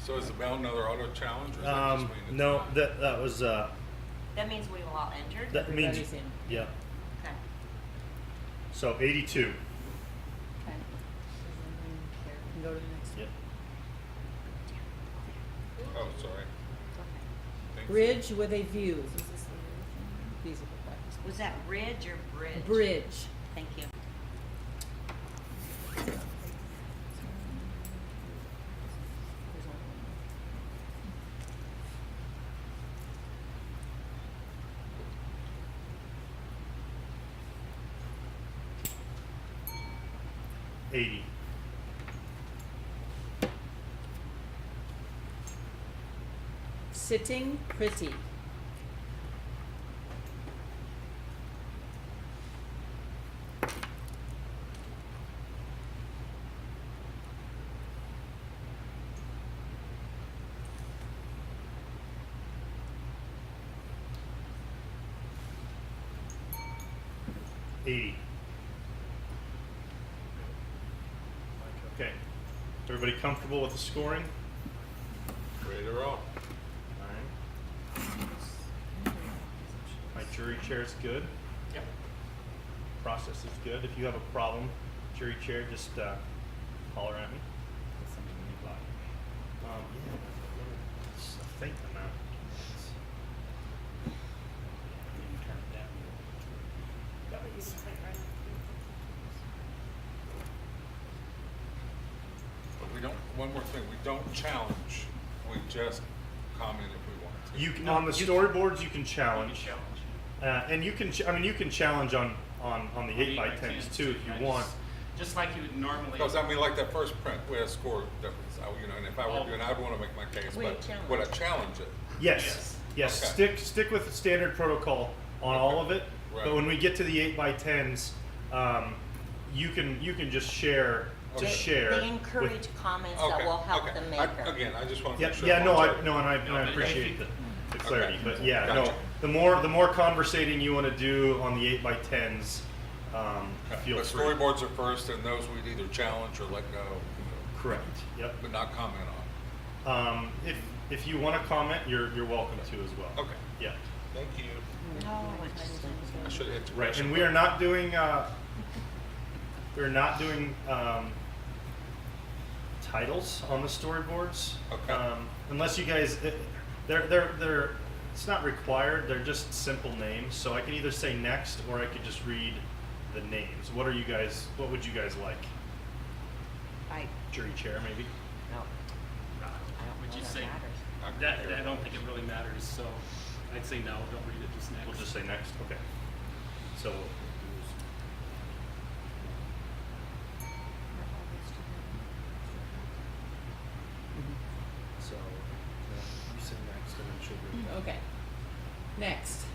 So is it about another auto challenge? Or does that just mean it's No, not? that was That means we all entered? that means Everybody's in. yeah. Okay. So 82. Okay. Can go to the next Yep. Oh, sorry. Thanks. Bridge with a view. Is this the thing? Feasible practice. Was that ridge or bridge? Bridge. Thank you. $80. Sitting pretty. $80. Okay. Everybody comfortable with the scoring? Ready to roll. All right. My jury chair is good. Yep. Process is good. If you have a problem, jury chair, just holler at me. That's something we bought. Yeah, it's a faint amount. You can turn it down. But we don't, one more thing, we don't challenge. We just comment if we want to. You can, on the storyboards, you can challenge, Challenge. and you can. You can challenge on the 8x10s too if you want. Just like you would normally. Because I mean, like that first print, we had a score difference. You know, and if I were Oh. doing, I'd want to make my case, We but challenge. would I challenge it? Yes. Yes. Okay. Stick with the standard protocol on all of it. Right. But when we get to the 8x10s, you can just share to Okay. share. They encourage with, comments that will help the maker. Again, I just want to yeah, make sure. yeah, I'm no, on I target. no, and I but appreciate the clarity. But yeah, Gotcha. no, the more conversating you want to do on the 8x10s, feel But free. storyboards are first, and those we'd either challenge or let go, Correct. Yep. but not comment on. If you want to comment, you're welcome to as well. Okay. Yeah. Thank you. No, it's I should have hit the Right. question. And we are not doing titles on the storyboards. Okay. Unless you guys, they're it's not required. They're just simple names. So I can either say next or I could just read the names. What would you guys like? I, Jury chair maybe. no, I don't Would know you that say matters. that? I don't think it really matters. So I'd say no. Don't read it. Just next. We'll just say next. Okay. So you say next and then she'll read that. Okay. Next.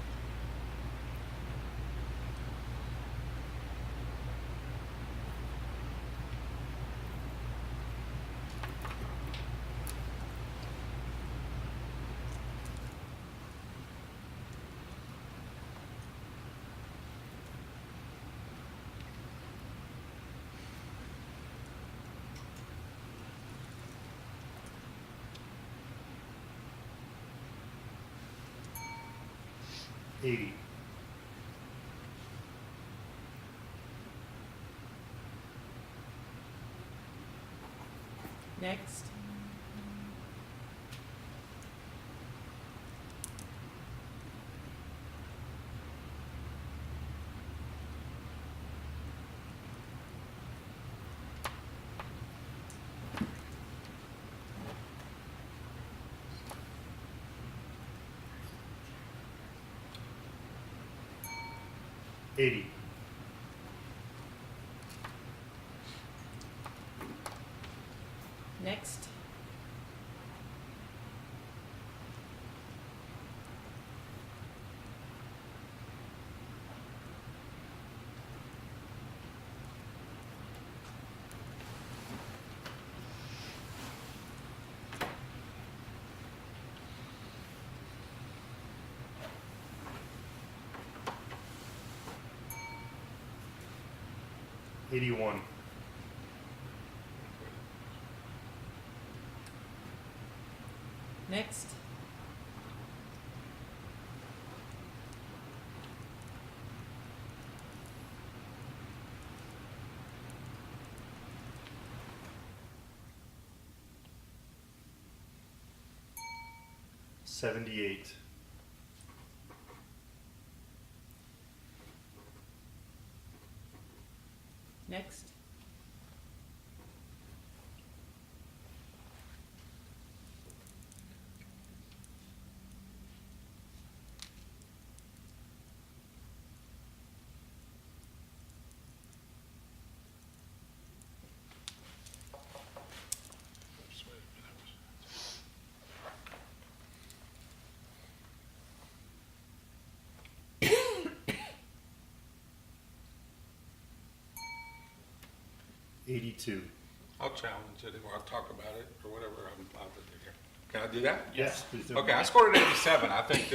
$80. Next. $80. Next. $81. Next. $78. Next. $82. I'll challenge it, or I'll talk about it, or whatever I'm allowed to do here. Can I do that? Yes, please do. Okay, I scored an 87. I think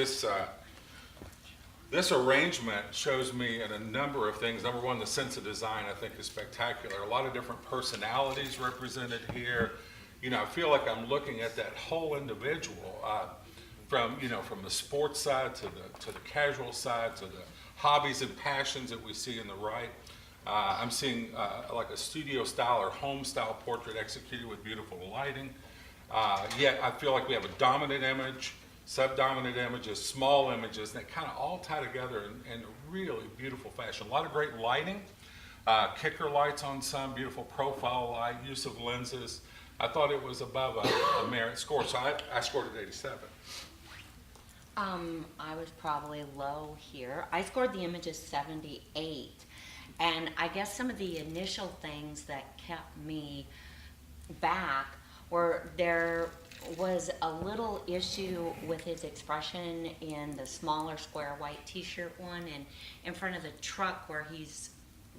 this arrangement shows me in a number of things. Number one, the sense of design I think is spectacular. A lot of different personalities represented here. You know, I feel like I'm looking at that whole individual, from the sports side to the casual side to the hobbies and passions that we see in the right. I'm seeing like a studio style or home style portrait executed with beautiful lighting. Yet I feel like we have a dominant image, subdominant images, small images, and they kind of all tie together in a really beautiful fashion. A lot of great lighting, kicker lights on some, beautiful profile light, use of lenses. I thought it was above a merit score, so I scored it 87. I was probably low here. I scored the images 78. And I guess some of the initial things that kept me back were there was a little issue with his expression in the smaller square white t-shirt one and in front of the truck where he's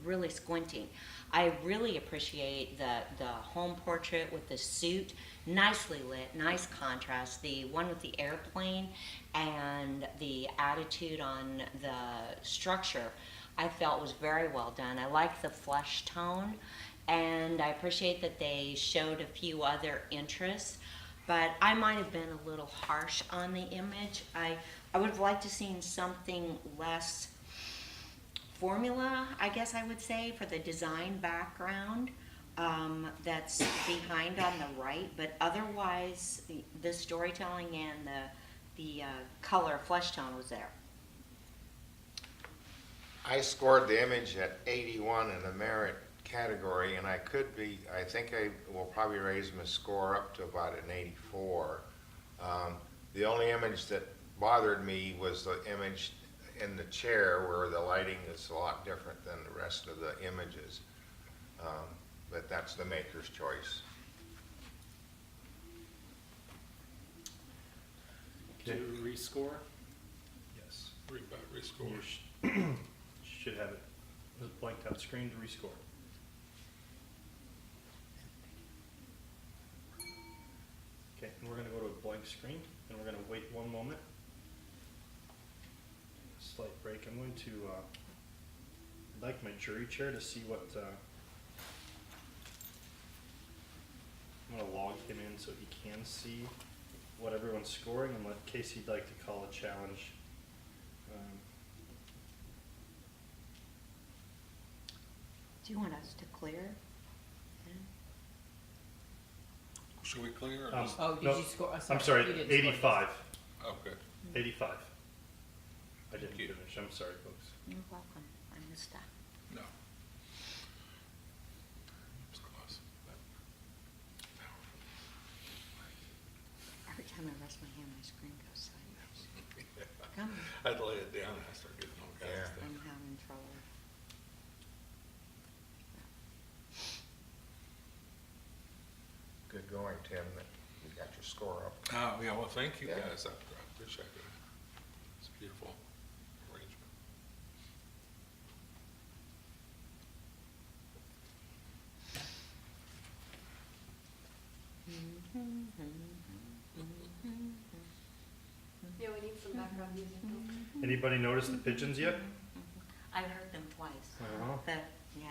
really squinting. I really appreciate the home portrait with the suit, nicely lit, nice contrast. The one with the airplane and the attitude on the structure I felt was very well done. I like the flesh tone, and I appreciate that they showed a few other interests, but I might have been a little harsh on the image. I would have liked to seen something less formula, I guess I would say, for the design background that's behind on the right, but otherwise the storytelling and the color flesh tone was there. I scored the image at 81 in the merit category, and I think I will probably raise my score up to about an 84. The only image that bothered me was the image in the chair where the lighting is a lot different than the rest of the images. But that's the maker's choice. To rescore, Yes. Rescore. You should have it blanked out screen to rescore. Okay, and we're going to go to a blank screen, and we're going to wait one moment. Slight break. I'm going to I'd like my jury chair to see what I'm going to log him in so he can see what everyone's scoring, and let Casey'd like to call a challenge. Do you want us to clear? Should we clear? Or Oh, did no, you score? I'm sorry, you didn't score. 85. okay. 85. I didn't Thank you. finish. I'm sorry, folks. You're welcome. I missed that. No. It's close. Every time I rest my hand, my screen goes sideways. Come on. I'd lay it down and I start getting all kinds of stuff. I'm having trouble. Good going, Tim, that you got your score up. Oh, yeah, well, thank you Yeah. guys. I appreciate it. It's a beautiful arrangement. Yeah, we need some background music. Anybody notice the pigeons yet? I heard them twice. Uh-huh. Yeah.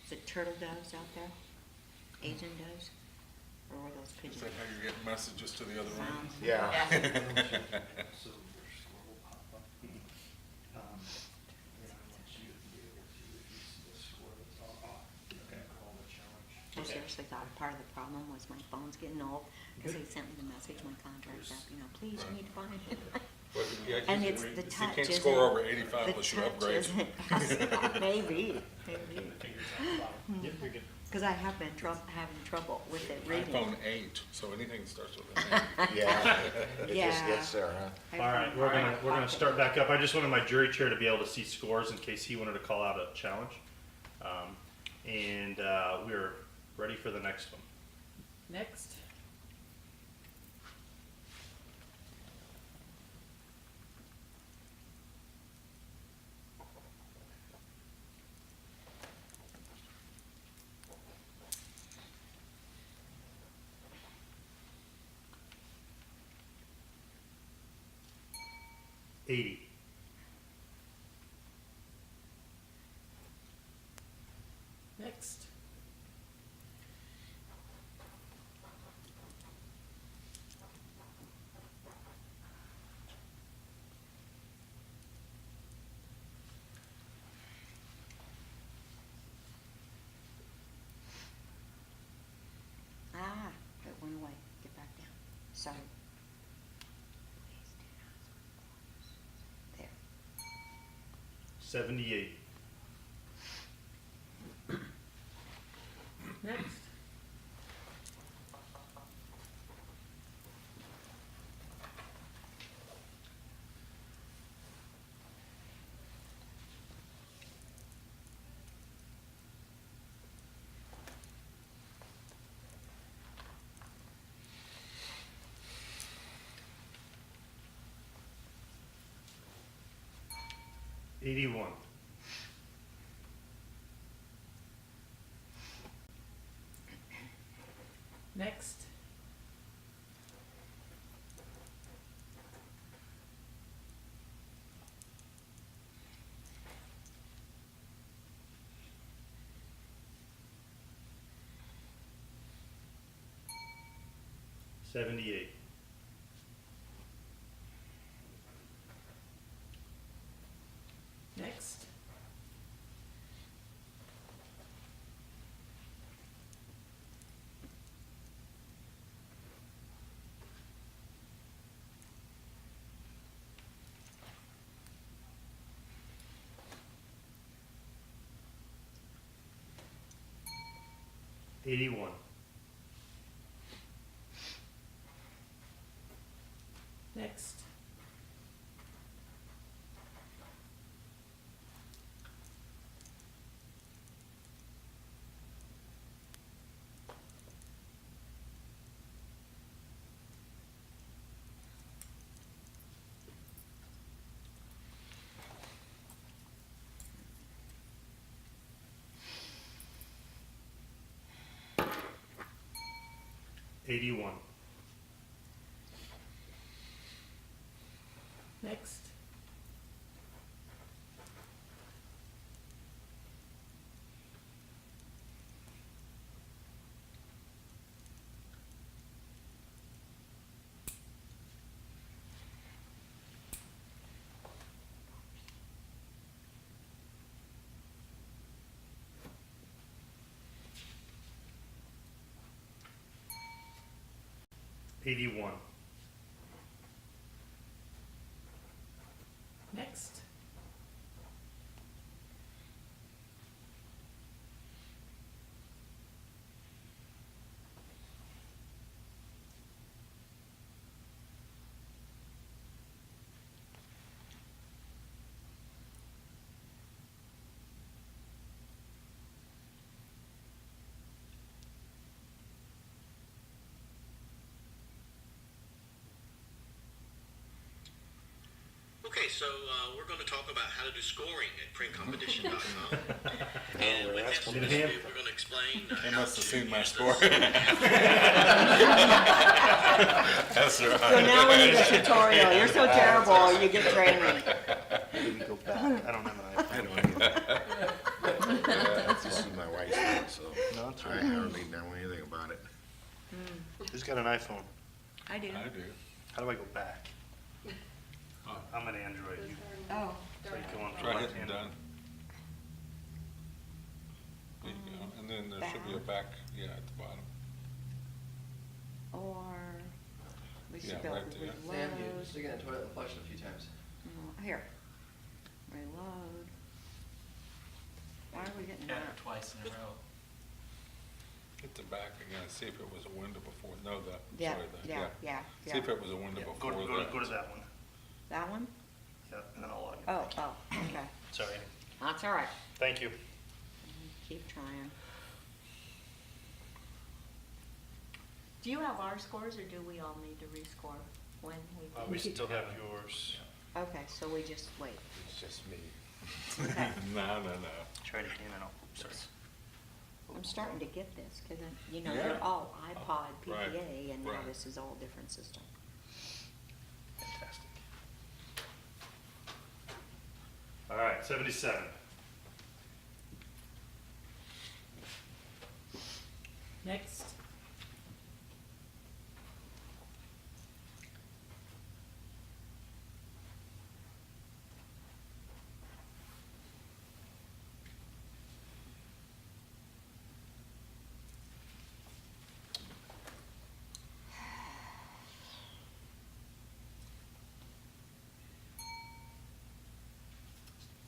Is it turtle doves out there? Asian doves? Or were those Is pigeons? that how you're getting messages to the other room? Sounds- Yeah. So your score will pop up. Yeah, I want you to be able to, if you see a score that's off, you can call the challenge. I seriously thought part of the problem was my phone's getting old, because they sent me the message, my contract up, please, you need to buy it. But, yeah, And you- it's the You touch, can't isn't score it? over 85 The unless you touch upgrade. isn't- Maybe, Fingers on the bottom. Yep, you're good. because I have been having trouble with it reading. iPhone 8, so anything that starts with an 8. Yeah, it just Yeah. gets there, huh? All right, we're gonna start back up. I just wanted my jury chair to be able to see scores in case he wanted to call out a challenge. And we're ready for the next one. Next. $80. Next. Ah, it went away, get back down, sorry. There. 78. Next. $81. Next. $78. Next. $81. Next. $81. Next. $81. Next. Okay, so we're going to talk about how to do scoring at printcompetition.com. And with this, we're going to explain They how must have to seen my use score. the- That's right. So now we need a tutorial, you're so terrible, you get training. Maybe go back. I don't have an iPhone. This is my wife's phone, so No, it's I hardly know anything about it. Who's got an iPhone? I do. I do. How do I go back? Oh. I'm an Android. You, Oh, so you go on from Try left hitting hand. done. There you go. And then there should be a back, yeah, at the bottom. or we should Yeah, go right there. Sam, you reload. stick it in the toilet and flush it a few times. Here. Reload. Why are we getting Yeah, that? twice in a row. Hit the back again, see if it was a window before, no, Yeah, sorry, yeah, yeah, See if yeah. it was a window Yeah, before go that. to that one. That one? Yeah, and then I'll log in. Oh, okay. Sorry. That's all right. Thank you. Keep trying. Do you have our scores, or do we all need to rescore when we do? We still have yours. Okay, so we just wait. It's just me. Okay. No. Try it again and I'll, sorry. I'm starting to get this, because, Yeah. they're all iPod, Right, PPA, and now right. this is all different system. Fantastic. All right, 77. Next.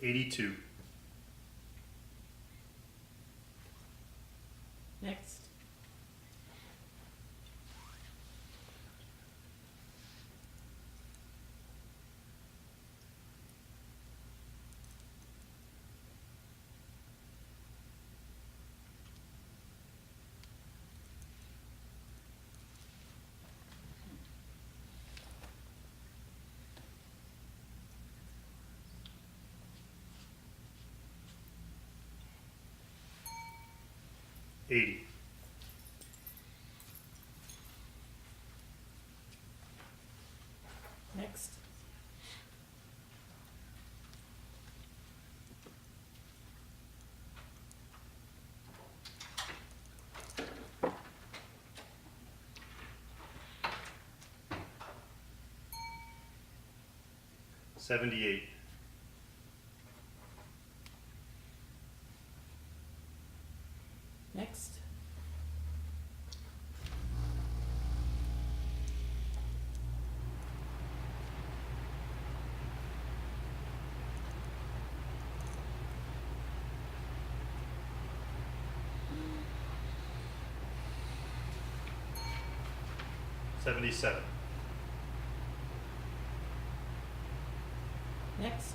$82. Next. $80. Next. $78. Next. $77. Next.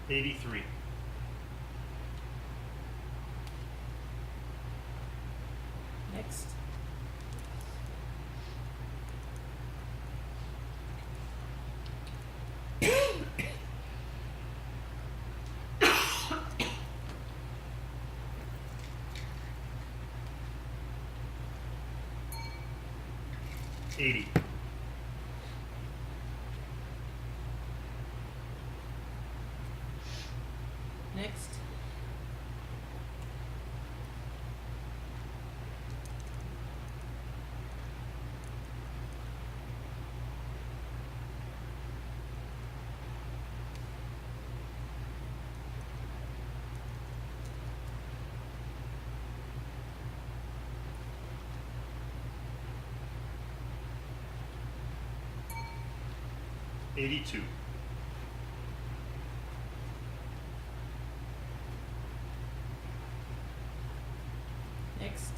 $83. Next. $80. Next. $82. Next.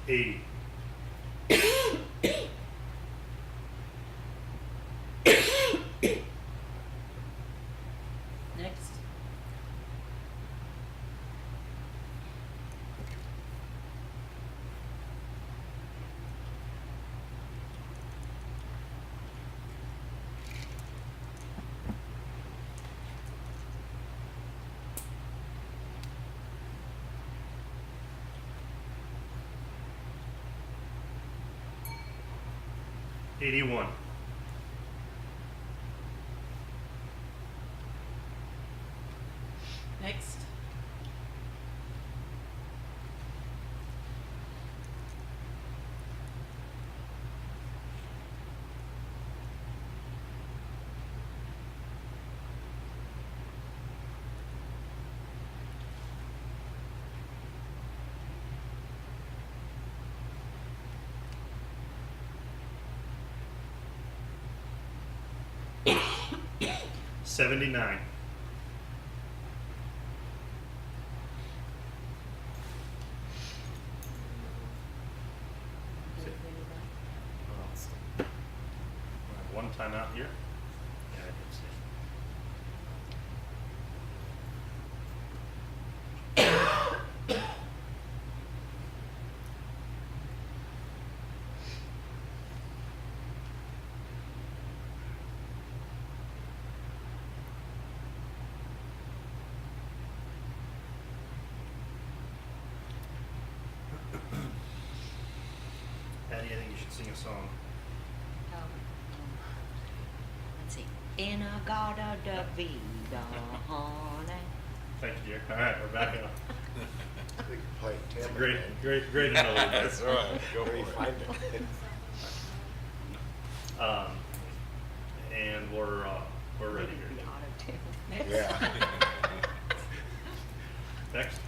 80. Next. '81. Next. '79. One time out here. Yeah, I can see. Patty, I think you should sing a song. Let's see. Inagata da vida, honey. Thank you, dear. All right, we're back up. We can play It's a Tim great, again. great interlude. That's right. Go for it. find it. And we're ready here. The auto-tune. Next. Yeah. Next.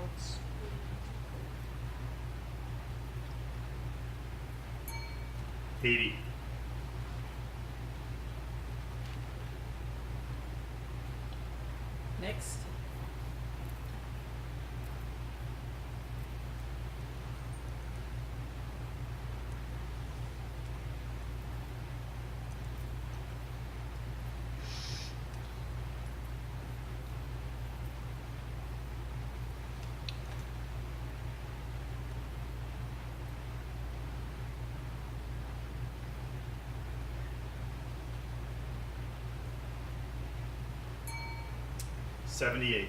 Oops. 80. Next. '78.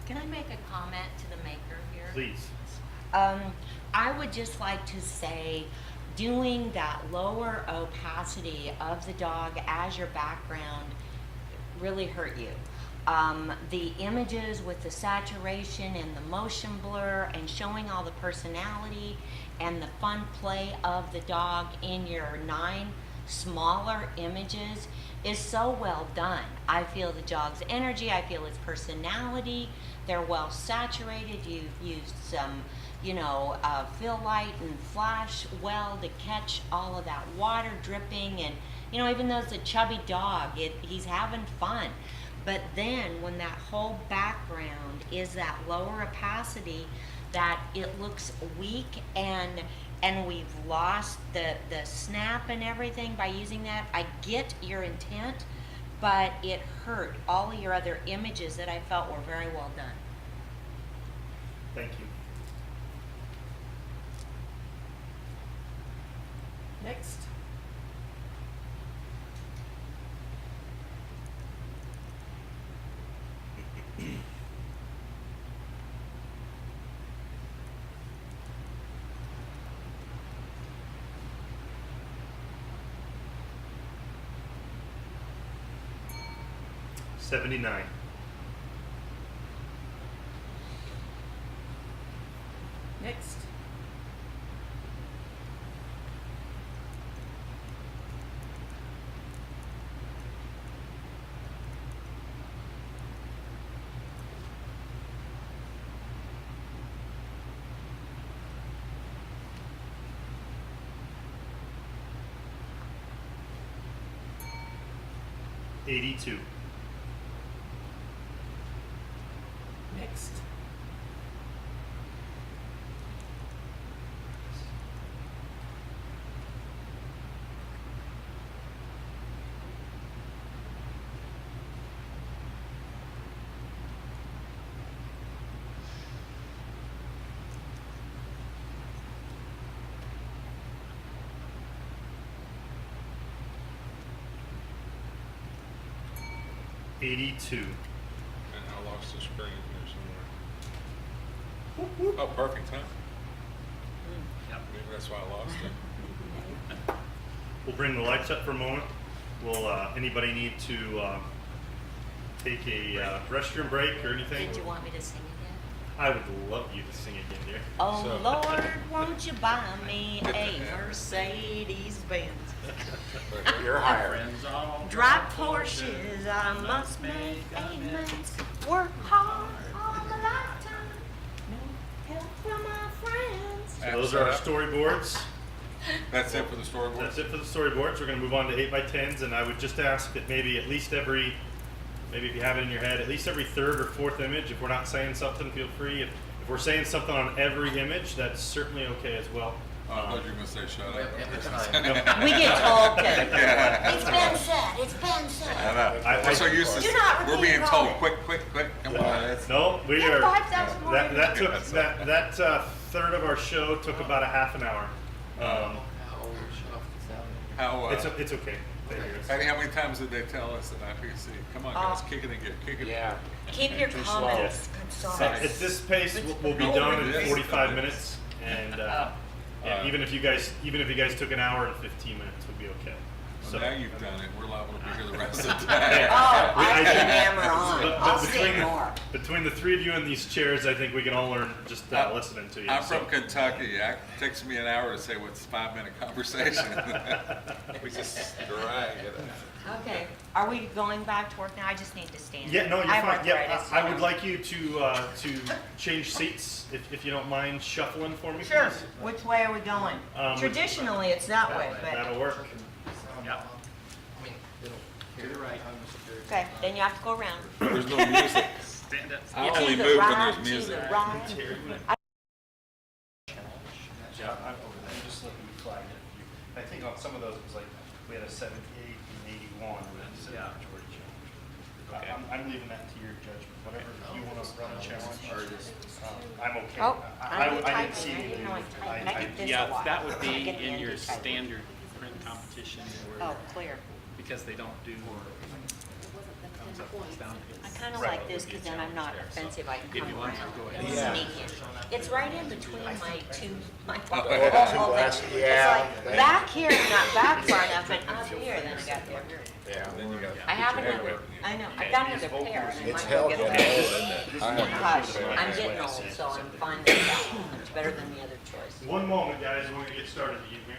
Can I make a comment to the maker here? Please. I would just like to say, doing that lower opacity of the dog as your background really hurt you. The images with the saturation and the motion blur and showing all the personality and the fun play of the dog in your 9 smaller images is so well done. I feel the dog's energy, I feel its personality, they're well saturated. You've used some, fill light and flash well to catch all of that water dripping, and even though it's a chubby dog, he's having fun. But then when that whole background is that lower opacity, that it looks weak, and we've lost the snap and everything by using that. I get your intent, but it hurt all of your other images that I felt were very well done. Thank you. Next. '79. Next. 82. Next. '82. And I lost the screen here somewhere. Oh, perfect, huh? Yep. Maybe that's why I lost it. We'll bring the lights up for a moment. Will anybody need to take a restroom break or anything? Did you want me to sing again? I would love you to sing again, dear. Oh So- Lord, won't you buy me a Mercedes Benz? You're hired. Friends all Drive Porsches, I must make amends. Work hard all my lifetime, no help from my friends. So those are our storyboards. That's it for the storyboard? That's it for the storyboards. We're going to move on to 8x10s, and I would just ask that maybe at least every, maybe if you have it in your head, at least every third or fourth image, if we're not saying something, feel free. If we're saying something on every image, that's certainly okay as well. Oh, I thought you were going to say shut up. We get told to, it's been said, it's been said. I know. I- We're so used to, Do not we're repeat being your told, comment. quick, come on. No, we Get are. 5,000 more That images. took that third of our show took about a half an hour. How, It's okay. Thank you. Patty, how many times did they tell us at IPC? Come on, guys, kick it again, kick it. Yeah. Keep your Too comments At concise. this pace, we'll be done in 45 minutes, and even if you guys took an hour and 15 minutes, would be okay. So now you've done it, we're liable to be here the rest of the day. Oh, I can hammer But- on. but I'll between- say more. Between the three of you in these chairs, I think we can all learn just listening to you. I'm so. from Kentucky. It takes me an hour to say what's 5-minute conversation. We just drag it out. Okay, are we going back to work now? I just need to stand. Yeah, no, you're I have fine. Yeah, arthritis, I you would know. like you to change seats if you don't mind shuffling for me. Sure, please. which way are we going? Traditionally, it's that way, but, That'll work. Yep. To the right. okay, then you have to go around. There's no music. Stand up. I To only the move when right, there's to music. the right. Yeah, I'm over there. Just let me flag it. I think on some of those it was like we had a 78 and 81. And that's a Yeah. majority challenge. Okay. I'm leaving that to your judgment. Whatever you want to run a challenge, I'm okay. Oh, I I'm didn't typing. see I didn't know I anything. typed. I did this a Yeah, lot. that would I be get in your Andy typing. standard print competition Oh, where, clear. because they don't do thumbs up, thumbs down. I kind of like this because then I'm not offensive. I can If come you want to, around go and ahead. sneak in. It's right in between my two, my. Oh, that's- yeah, It's like back here, not back far enough, and up here, then I got there. Yeah. Then you got. I have another, I know, I've got another pair. and I It's might hell go getting get old, them. isn't it? Hush, I'm getting old, so I'm fine with that one. It's better than the other choice. One moment, guys. We're going to get started again here.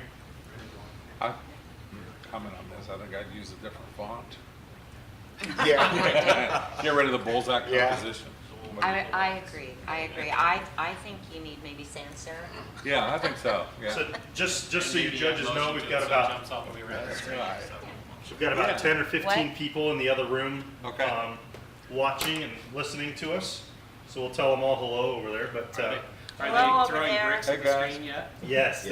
I comment on this. I think I'd use a different font. Yeah. Get rid of the bullseye Yeah. composition. I agree, I think you need maybe sans serif. Yeah, I think so, yeah. So just so you Maybe judges a know, motion we've to got so it about jumps all the way around the screen, so. We've got about 10 or 15 What? people in the other room Okay. watching and listening to us. So we'll tell them all hello over there. But Are Hello they over throwing there. bricks Hey, at the guys. screen yet? yes,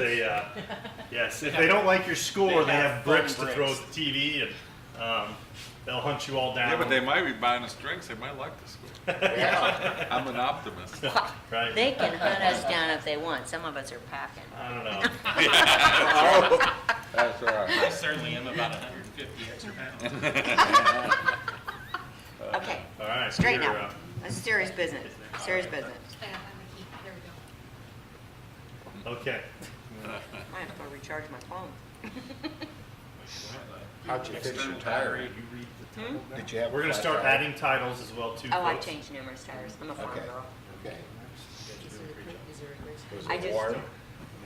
yes. If they don't like your score, They they have have bricks foam to throw at bricks. the TV, and they'll hunt you all down. Yeah, but they might be buying us drinks. They might like the school. Yeah. I'm an optimist. Right? They can hunt us down if they want, some of us are packing. I don't know. That's all I right. certainly am about 150 extra pounds. Okay, All right. straighten here, up, that's serious business, serious business. Okay. I have to go recharge my phone. How'd you fix your External tire? battery. Did you have? We're going to start adding titles as well too. Oh, I folks. changed numerous tires, I'm a farm Okay. girl. Okay. Was I it just, warm?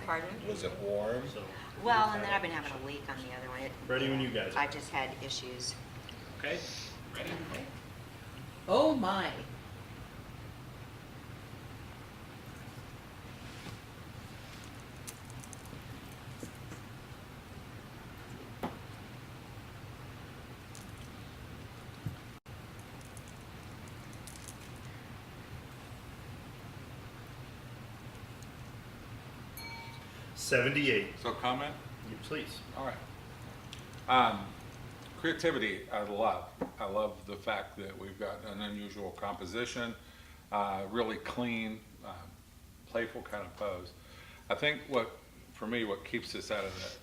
pardon? Was it warm? So, Well, and then I've been having a leak on the other one. ready when you guys are. I just had issues. Okay, ready? Oh my. 78. So comment? Please. All right. Creativity, I love. I love the fact that we've got an unusual composition, really clean, playful kind of pose. I think for me, what keeps this out of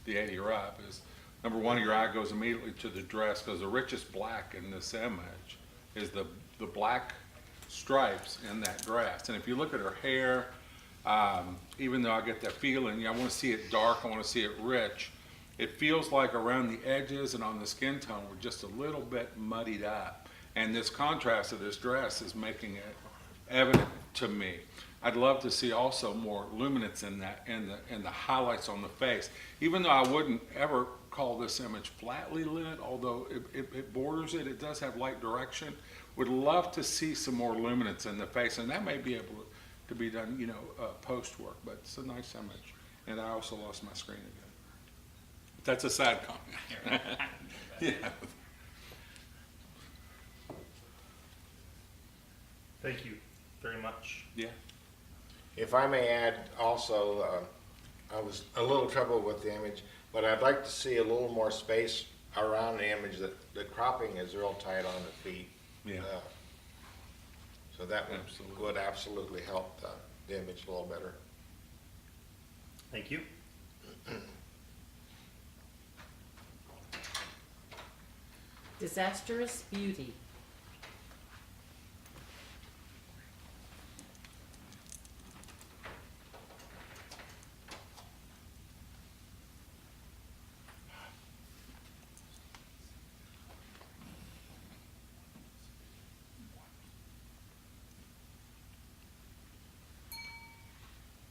the 80 or up is, number one, your eye goes immediately to the dress, because the richest black in this image is the black stripes in that dress. And if you look at her hair, even though I get that feeling, I want to see it dark, I want to see it rich, it feels like around the edges and on the skin tone we're just a little bit muddied up. And this contrast of this dress is making it evident to me. I'd love to see also more luminance in that, in the highlights on the face. Even though I wouldn't ever call this image flatly lit, although it borders it, it does have light direction. Would love to see some more luminance in the face, and that may be able to be done, post work, but it's a nice image. And I also lost my screen again. That's a sad comment. Yeah. Thank you very much. Yeah. If I may add also, I was a little trouble with the image, but I'd like to see a little more space around the image. That the cropping is real tight on the feet. Yeah. So that Absolutely. would absolutely help the image a little better. Thank you. Disastrous beauty.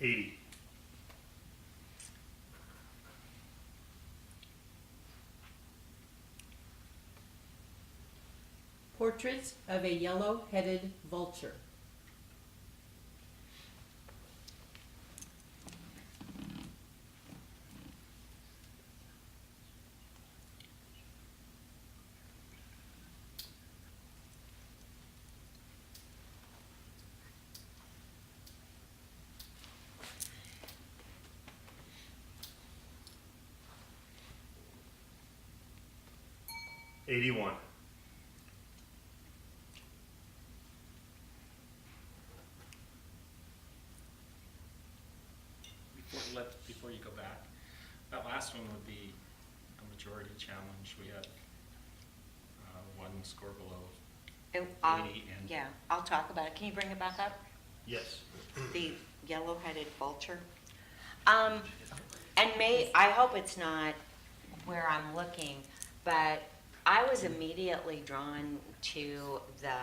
$80. Portrait of a yellow-headed vulture. $81. Before you go back, that last one would be a majority challenge. We had one score below 80 and Yeah, I'll talk about it. Can you bring it back up? Yes. The yellow-headed vulture. And I hope it's not where I'm looking, but I was immediately drawn to the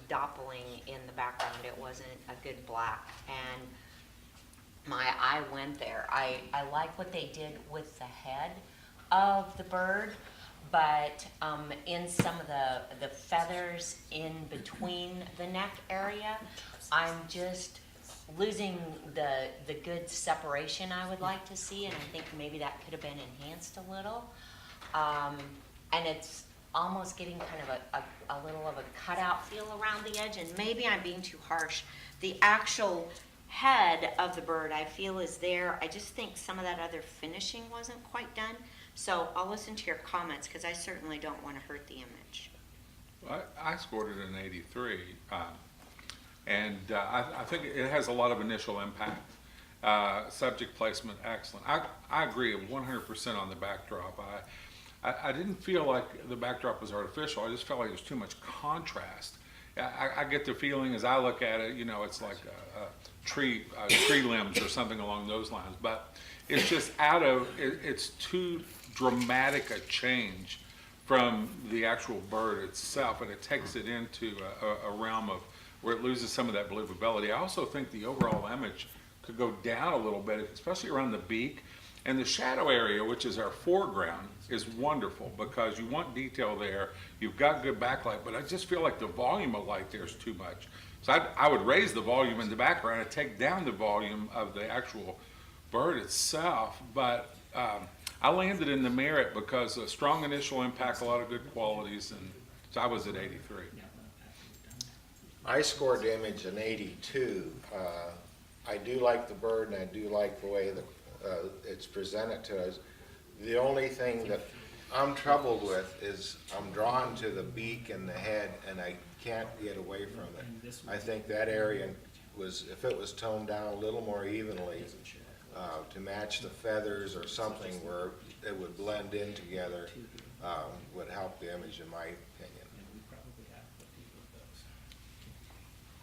doppling in the background. It wasn't a good black, and my eye went there. I like what they did with the head of the bird, but in some of the feathers in between the neck area, I'm just losing the good separation I would like to see, and I think maybe that could have been enhanced a little. And it's almost getting kind of a little of a cutout feel around the edge, and maybe I'm being too harsh. The actual head of the bird I feel is there. I just think some of that other finishing wasn't quite done. So I'll listen to your comments, because I certainly don't want to hurt the image. I scored it an 83, and I think it has a lot of initial impact. Subject placement, excellent. I agree 100% on the backdrop. I didn't feel like the backdrop was artificial. I just felt like there's too much contrast. I get the feeling as I look at it, it's like tree limbs or something along those lines. But it's just it's too dramatic a change from the actual bird itself, and it takes it into a realm of where it loses some of that believability. I also think the overall image could go down a little bit, especially around the beak. And the shadow area, which is our foreground, is wonderful because you want detail there. You've got good backlight, but I just feel like the volume of light there is too much. So I would raise the volume in the background and take down the volume of the actual bird itself. But I landed in the merit because a strong initial impact, a lot of good qualities, and so I was at 83. I scored the image an 82. I do like the bird, and I do like the way it's presented to us. The only thing that I'm troubled with is I'm drawn to the beak and the head, and I can't get away from it. I think that area was, if it was toned down a little more evenly, to match the feathers or something where it would blend in together, would help the image, in my opinion.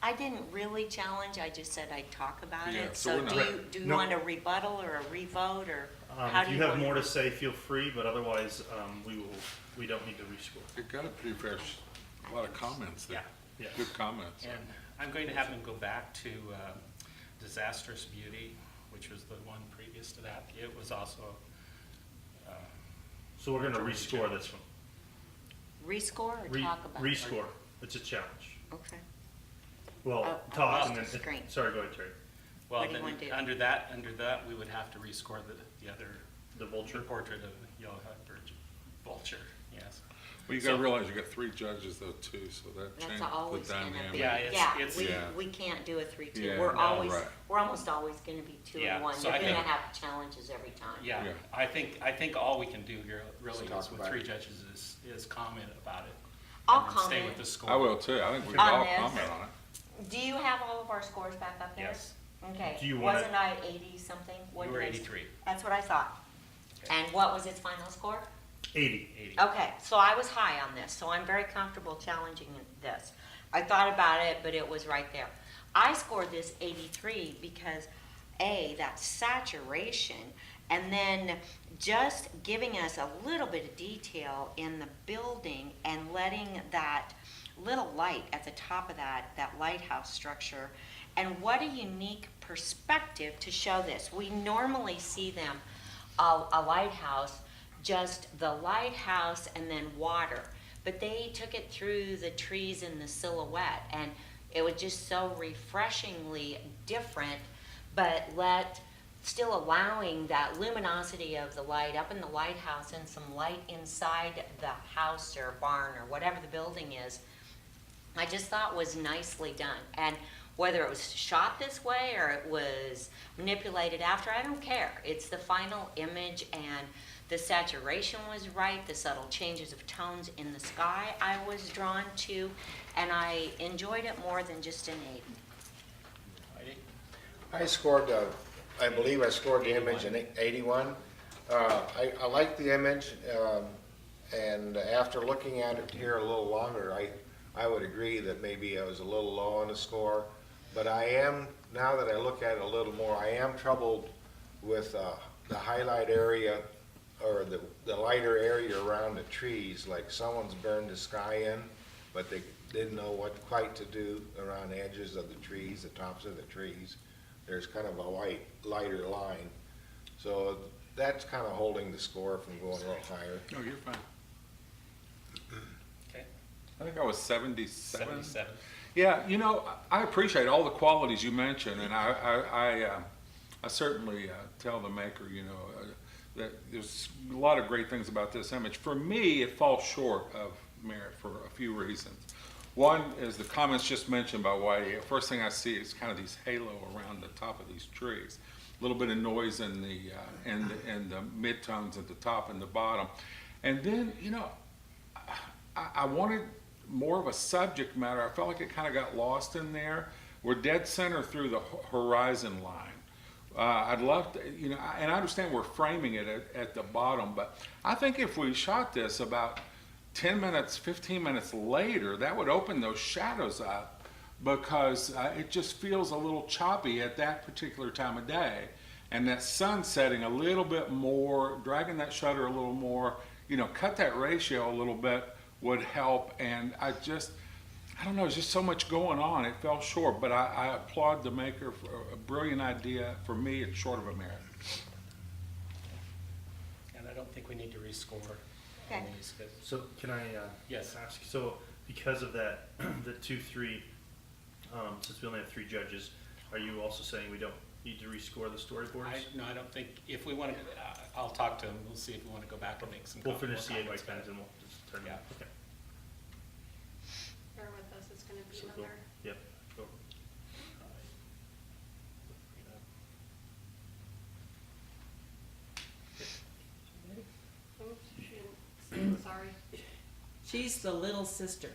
I didn't really challenge, I just said I'd talk about Yeah, it. so So we're do not- you, do you No. want a rebuttal or a revote, or how If do you you have want more it? to say, feel free, but otherwise, we don't need to rescore. It got a pretty fresh, a lot of comments there. Yeah. Good comments. And I'm going to have them go back to Disastrous Beauty, which was the one previous to that. It was also, So we're gonna Majority rescore challenge. this one. Rescore or talk about it? Rescore, it's a challenge. Okay. Well, I talk lost and then, the screen. sorry, go ahead, Terry. well, What do you then, wanna do? under that, we would have to rescore the other The vulture? portrait of the yellow-headed vulture, yes. Well, you gotta So- realize you got 3 judges though too, so that That's changes the always gonna be. dynamic. Yeah, it's- Yeah. We can't do a 3-2. Yeah, We're no, always, right. we're almost always gonna be 2 Yeah, and 1. so You're I gonna think- have challenges every time. Yeah, Yeah. I think all we can do here really Let's is talk with about 3 it. judges is comment about it. I'll and then Stay comment. with the score. I will too, I think we can On all this? comment on it. Do you have all of our scores back up there? Yes. Okay. Do you wanna- Wasn't I 80 something? What You were did I- 83. That's what I thought. Okay. And what was its final score? 80. 80. Okay, so I was high on this, so I'm very comfortable challenging this. I thought about it, but it was right there. I scored this 83 because, A, that saturation, and then just giving us a little bit of detail in the building and letting that little light at the top of that lighthouse structure, and what a unique perspective to show this. We normally see them, a lighthouse, just the lighthouse and then water. But they took it through the trees and the silhouette, and it was just so refreshingly different, but still allowing that luminosity of the light up in the lighthouse and some light inside the house or barn or whatever the building is. I just thought was nicely done. And whether it was shot this way or it was manipulated after, I don't care. It's the final image, and the saturation was right, the subtle changes of tones in the sky I was drawn to, and I enjoyed it more than just an 8. Heidi? I scored, I believe I scored the image in 81. I like the image, and after looking at it here a little longer, I would agree that maybe I was a little low on the score. But I am, now that I look at it a little more, I am troubled with the highlight area, or the lighter area around the trees, like someone's burned the sky in, but they didn't know what quite to do around the edges of the trees, the tops of the trees. There's kind of a lighter line. So that's kind of holding the score from going a little higher. No, you're fine. Okay. I think I was 77. 77. Yeah, you know, I appreciate all the qualities you mentioned, and I certainly tell the maker, you know, that there's a lot of great things about this image. For me, it falls short of merit for a few reasons. One is the comments just mentioned by Whitey. First thing I see is kind of these halo around the top of these trees. A little bit of noise in the midtones at the top and the bottom. And then, you know, I wanted more of a subject matter. I felt like it kind of got lost in there. We're dead center through the horizon line. I'd love to, you know, and I understand we're framing it at the bottom, but I think if we shot this about 10 minutes, 15 minutes later, that would open those shadows up, because it just feels a little choppy at that particular time of day. And that sun setting a little bit more, dragging that shutter a little more, you know, cut that ratio a little bit would help. And I don't know, there's just so much going on. It fell short, but I applaud the maker for a brilliant idea. For me, it's short of a merit. And I don't think we need to rescore Okay. on these. 'Cause- So can I Yes. ask, so because of that, the 2-3, since we only have 3 judges, are you also saying we don't need to rescore the storyboards? No, I don't think, if we want to, I'll talk to them, we'll see if we want to go back and make some. We'll finish the 8 by comments. 10s and we'll just turn it. Yeah. Okay. Bear with us, it's gonna be So cool. another. Yep. Go. She's the little sister.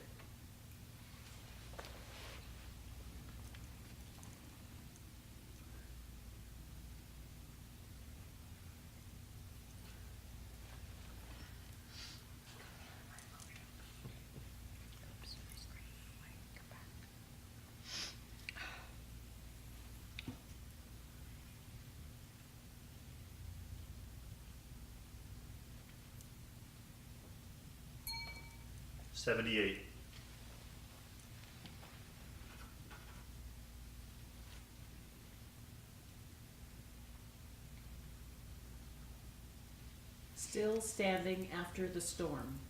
$78. Still standing after the storm.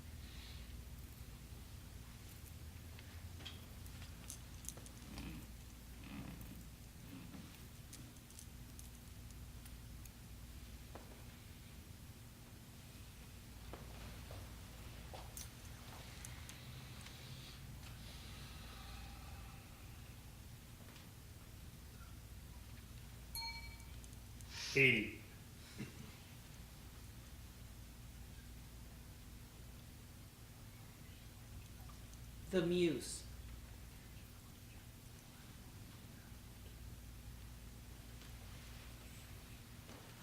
$80. The Muse.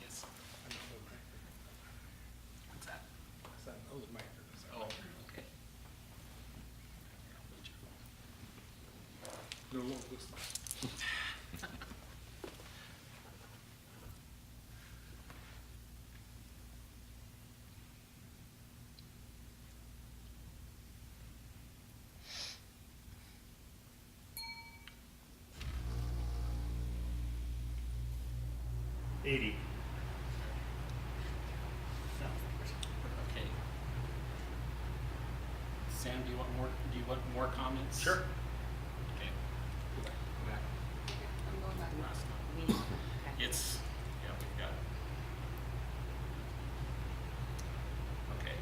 Yes. What's that? Oh, okay. $80. Okay. Sam, do you want more comments? Sure. Okay. Go back. Last one. We- okay. It's, yeah, we've got. Okay,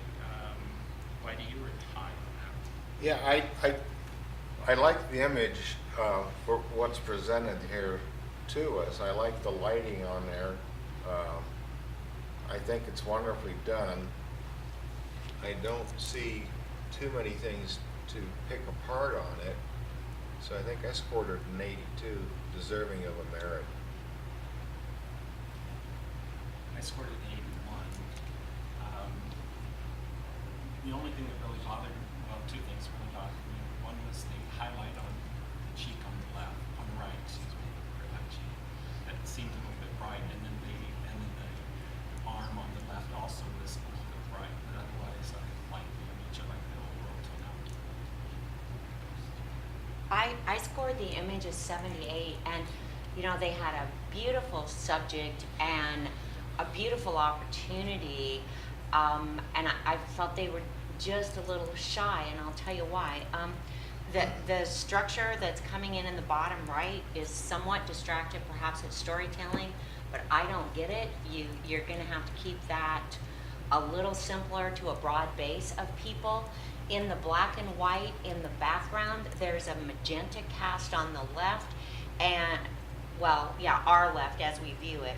Whitey, you were high on that. Yeah, I like the image for what's presented here to us. I like the lighting on there. I think it's wonderfully done. I don't see too many things to pick apart on it. So I think I scored it an 82, deserving of a merit. I scored it an 81. The only thing that really bothered, well, two things really bothered me. One was the highlight on the cheek on the left, on the right, excuse me, or left cheek. That seemed a little bit bright, and then the arm on the left also was a little bit bright. But otherwise, I like the image. I like the overall tonality. I scored the image as 78, and you know, they had a beautiful subject and a beautiful opportunity, and I felt they were just a little shy, and I'll tell you why. The structure that's coming in the bottom right is somewhat distracted. Perhaps it's storytelling, but I don't get it. You're going to have to keep that a little simpler to a broad base of people. In the black and white in the background, there's a magenta cast on the left, and well, yeah, our left as we view it.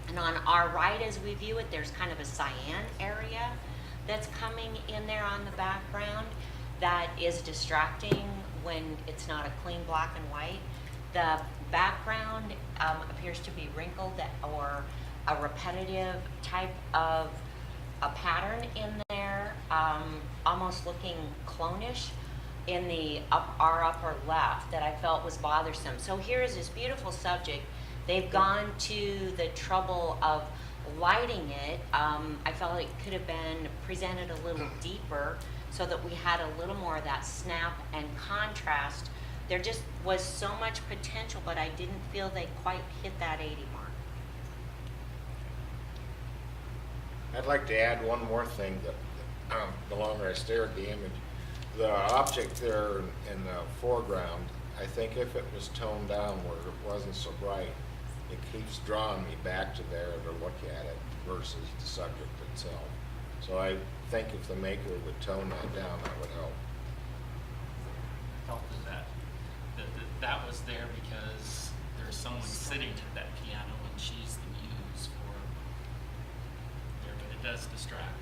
And on our right as we view it, there's kind of a cyan area that's coming in there on the background that is distracting when it's not a clean black and white. The background appears to be wrinkled or a repetitive type of a pattern in there, almost looking clonish in the our upper left that I felt was bothersome. So here is this beautiful subject. They've gone to the trouble of lighting it. I felt it could have been presented a little deeper so that we had a little more of that snap and contrast. There just was so much potential, but I didn't feel they quite hit that 80 mark. I'd like to add one more thing that the longer I stare at the image, the object there in the foreground, I think if it was toned down where it wasn't so bright, it keeps drawing me back to there to look at it versus the subject itself. So I think if the maker would tone that down, that would help. Felt that was there because there's someone sitting at that piano and she's the muse for there, but it does distract.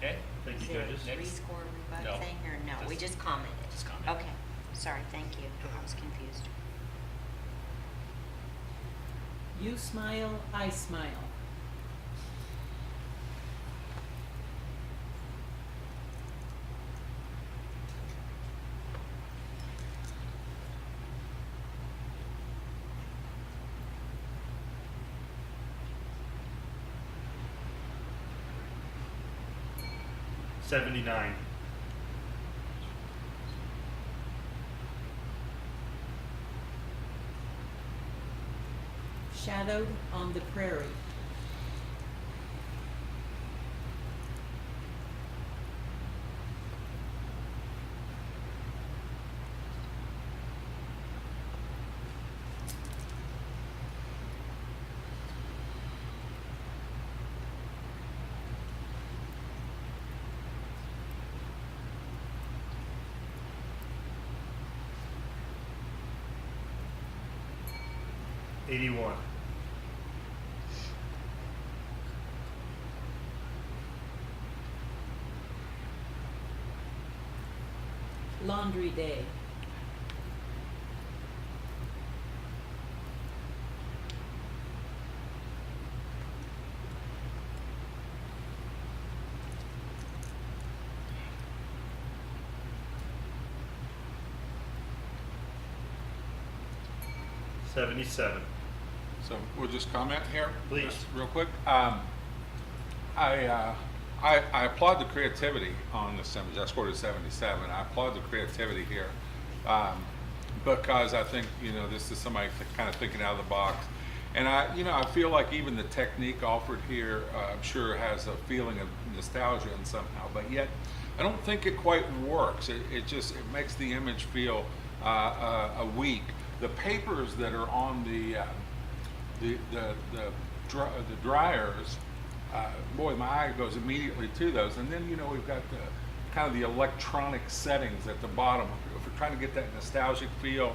Okay, Thank Is you, there a judges. rescore rebut No. thing, or no? We just commented? Just comment. Okay, sorry, thank you. I was confused. You smile, I smile. $79. Shadowed on the prairie. $81. Laundry day. $77. So we'll just comment here? Please. Just real quick. I applaud the creativity on this image. I scored a 77. I applaud the creativity here because I think, this is somebody kind of thinking out of the box. And I feel like even the technique offered here, I'm sure has a feeling of nostalgia and somehow, but yet I don't think it quite works. It makes the image feel weak. The papers that are on the dryers, boy, my eye goes immediately to those. And then, we've got the kind of the electronic settings at the bottom. If we're trying to get that nostalgic feel,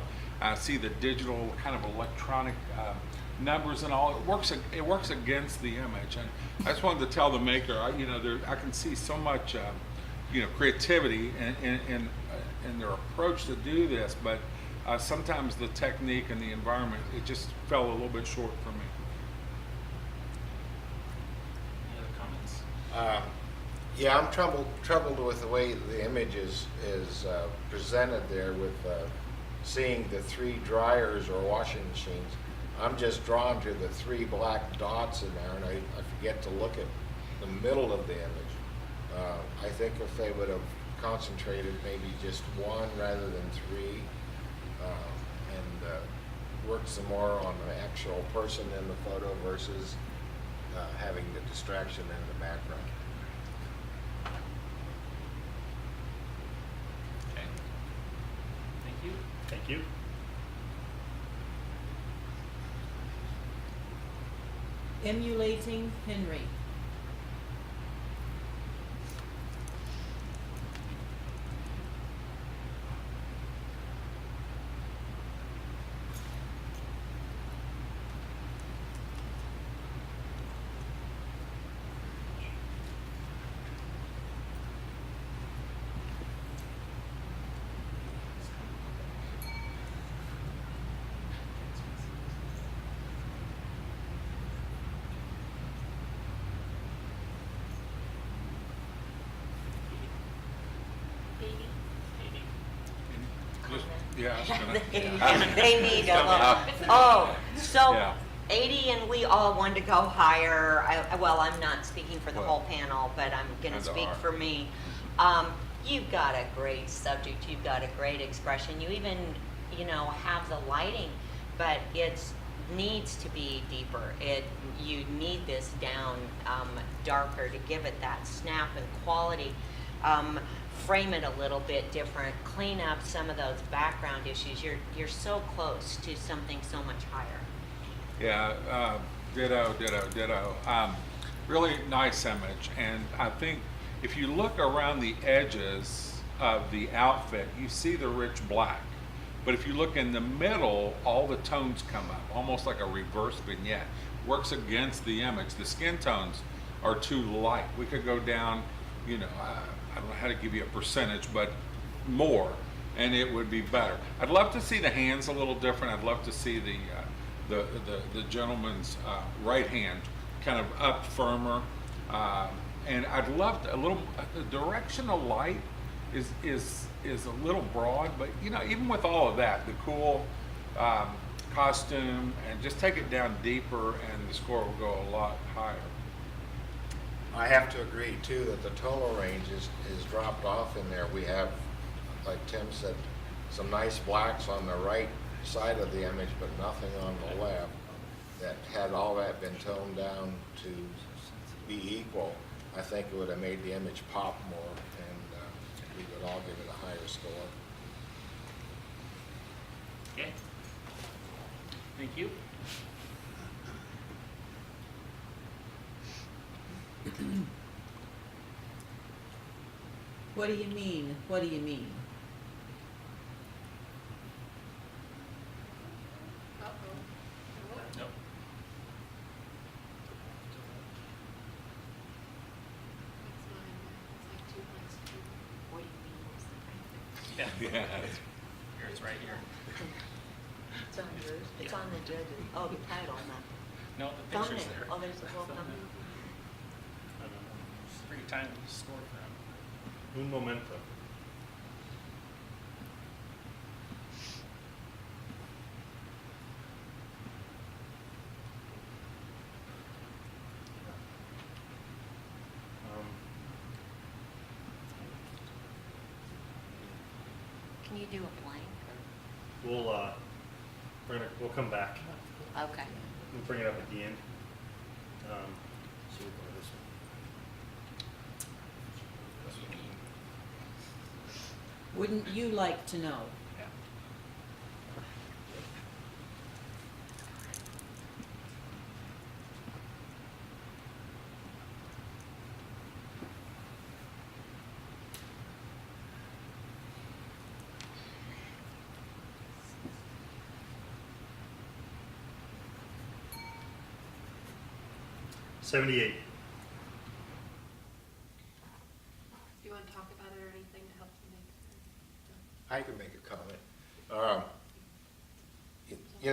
see the digital kind of electronic numbers and all. It works against the image. And I just wanted to tell the maker, I can see so much, creativity in their approach to do this, but sometimes the technique and the environment, it just fell a little bit short for me. Any other comments? Yeah, I'm troubled with the way the image is presented there with seeing the 3 dryers or washing machines. I'm just drawn to the 3 black dots in there, and I forget to look at the middle of the image. I think if they would have concentrated maybe just 1 rather than 3, and worked some more on the actual person in the photo versus having the distraction in the background. Okay. Thank you. Thank you. Emulating Henry. Just, yeah, I was gonna- They need a little, oh, so Yeah. 80 and we all want to go higher. Well, I'm not speaking for the Well, whole panel, but I'm gonna kinda speak are. for me. You've got a great subject, you've got a great expression, you even, have the lighting, but it needs to be deeper. You need this down darker to give it that snap and quality. Frame it a little bit different, clean up some of those background issues. You're so close to something so much higher. Yeah, ditto. Really nice image, and I think if you look around the edges of the outfit, you see the rich black. But if you look in the middle, all the tones come up, almost like a reverse vignette. Works against the image. The skin tones are too light. We could go down, I don't know how to give you a percentage, but more, and it would be better. I'd love to see the hands a little different. I'd love to see the gentleman's right hand kind of up firmer, and I'd love to, a little. The directional light is a little broad, but even with all of that, the cool costume, and just take it down deeper, and the score will go a lot higher. I have to agree too that the tonal range is dropped off in there. We have, like Tim said, some nice blacks on the right side of the image, but nothing on the left. That had all that been toned down to be equal, I think it would have made the image pop more, and we would all give it a higher score. Okay. Thank you. What do you mean? What do you mean? Nope. Yeah. Yeah. Here, it's right here. It's on yours. It's on the judges. Oh, the title, not No, the the picture's thumbnail. there. Oh, there's the whole thumbnail. It's pretty timely to score from. Un momento. Can you do a blank? We'll come back. Or? Okay. We'll bring it up at the end. So we'll go to this one. Wouldn't you like to know? Yeah. $78. Do you want to talk about it or anything to help you make? I can make a comment.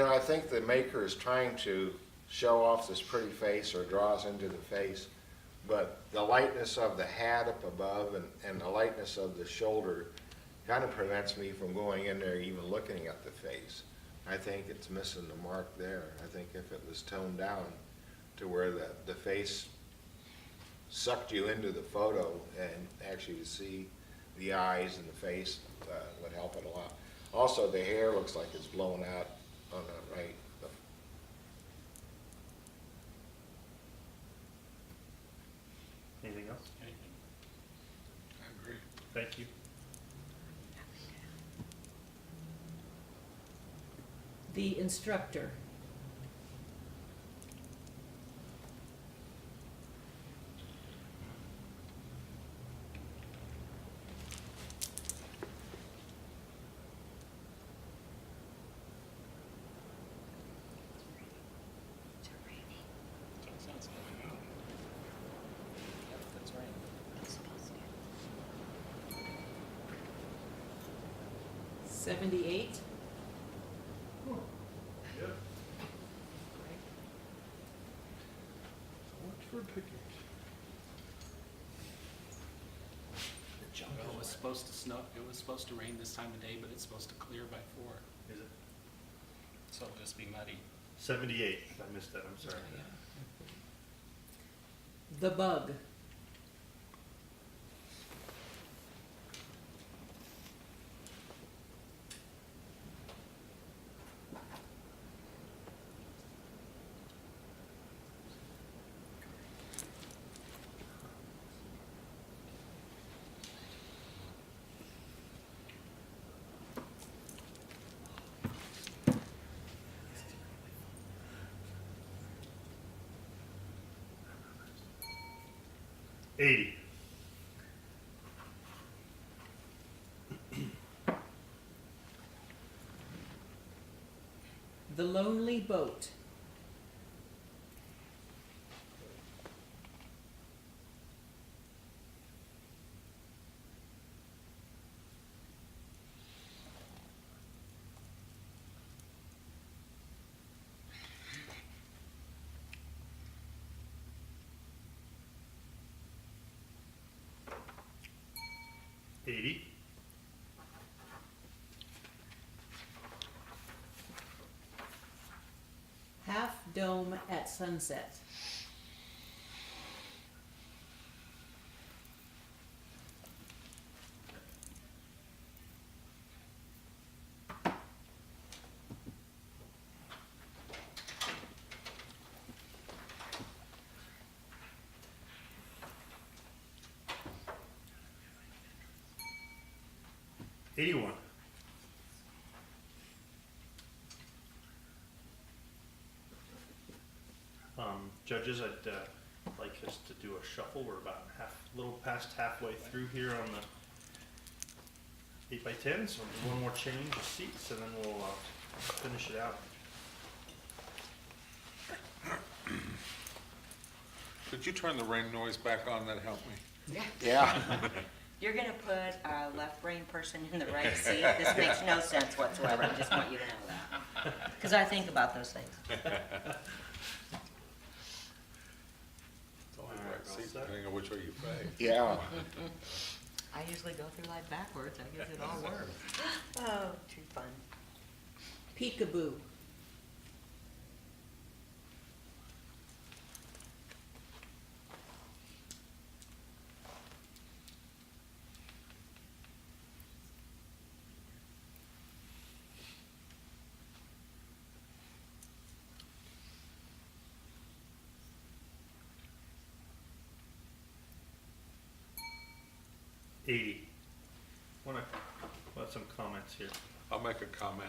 I think the maker is trying to show off this pretty face or draw us into the face, but the lightness of the hat up above and the lightness of the shoulder kind of prevents me from going in there even looking at the face. I think it's missing the mark there. I think if it was toned down to where the face sucked you into the photo and actually to see the eyes and the face would help it a lot. Also, the hair looks like it's blown out on the right. Anything else? Anything? I agree. Thank you. The instructor. Sounds good. Yep, that's right. 78. Well, it was supposed to snow, it was supposed to rain this time of day, but it's supposed to clear by 4, Is it? so it'll just be muddy. 78. I missed that. I'm sorry. The bug. $80. The lonely boat. 80. Half dome at sunset. '81. Judges, I'd like us to do a shuffle. We're about a little past halfway through here on the 8x10, so just one more change of seats, and then we'll finish it out. Could you turn the rain noise back on? That'd help me. Yeah. You're gonna put a left brain person in the right seat? This makes no sense whatsoever, I just want you to know that. Because I think about those things. It's only the right all seat, set? depending on which way you face. Yeah. I usually go through life backwards, I guess it all works. Oh, too fun. Peekaboo. '80. Want to have some comments here. I'll make a comment.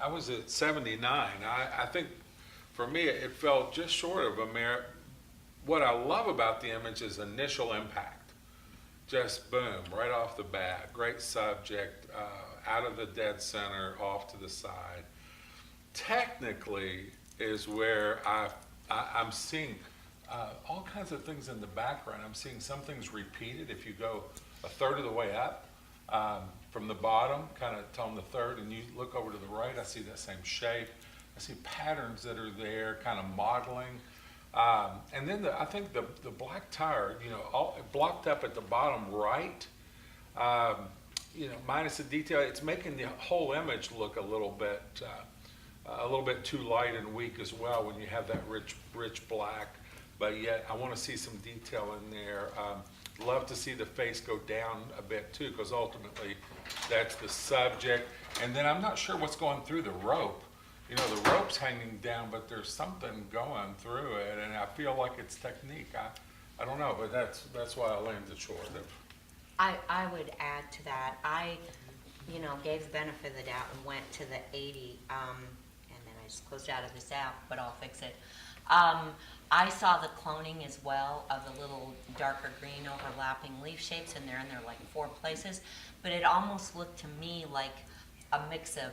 I was at 79. I think for me, it felt just short of a merit. What I love about the image is initial impact. Just boom, right off the bat. Great subject, out of the dead center, off to the side. Technically is where I'm seeing all kinds of things in the background. I'm seeing some things repeated. If you go a third of the way up from the bottom, kind of tone the third, and you look over to the right, I see that same shape. I see patterns that are there, kind of modeling. And then I think the black tire, all blocked up at the bottom right, minus the detail, it's making the whole image look a little bit too light and weak as well when you have that rich black. But yet I want to see some detail in there. Love to see the face go down a bit too, because ultimately that's the subject. And then I'm not sure what's going through the rope. The rope's hanging down, but there's something going through it, and I feel like it's technique. I don't know, but that's why I landed short of. I would add to that, I gave the benefit of the doubt and went to the 80, and then I just closed out of this app, but I'll fix it. I saw the cloning as well of the little darker green overlapping leaf shapes, and they're in there like 4 places, but it almost looked to me like a mix of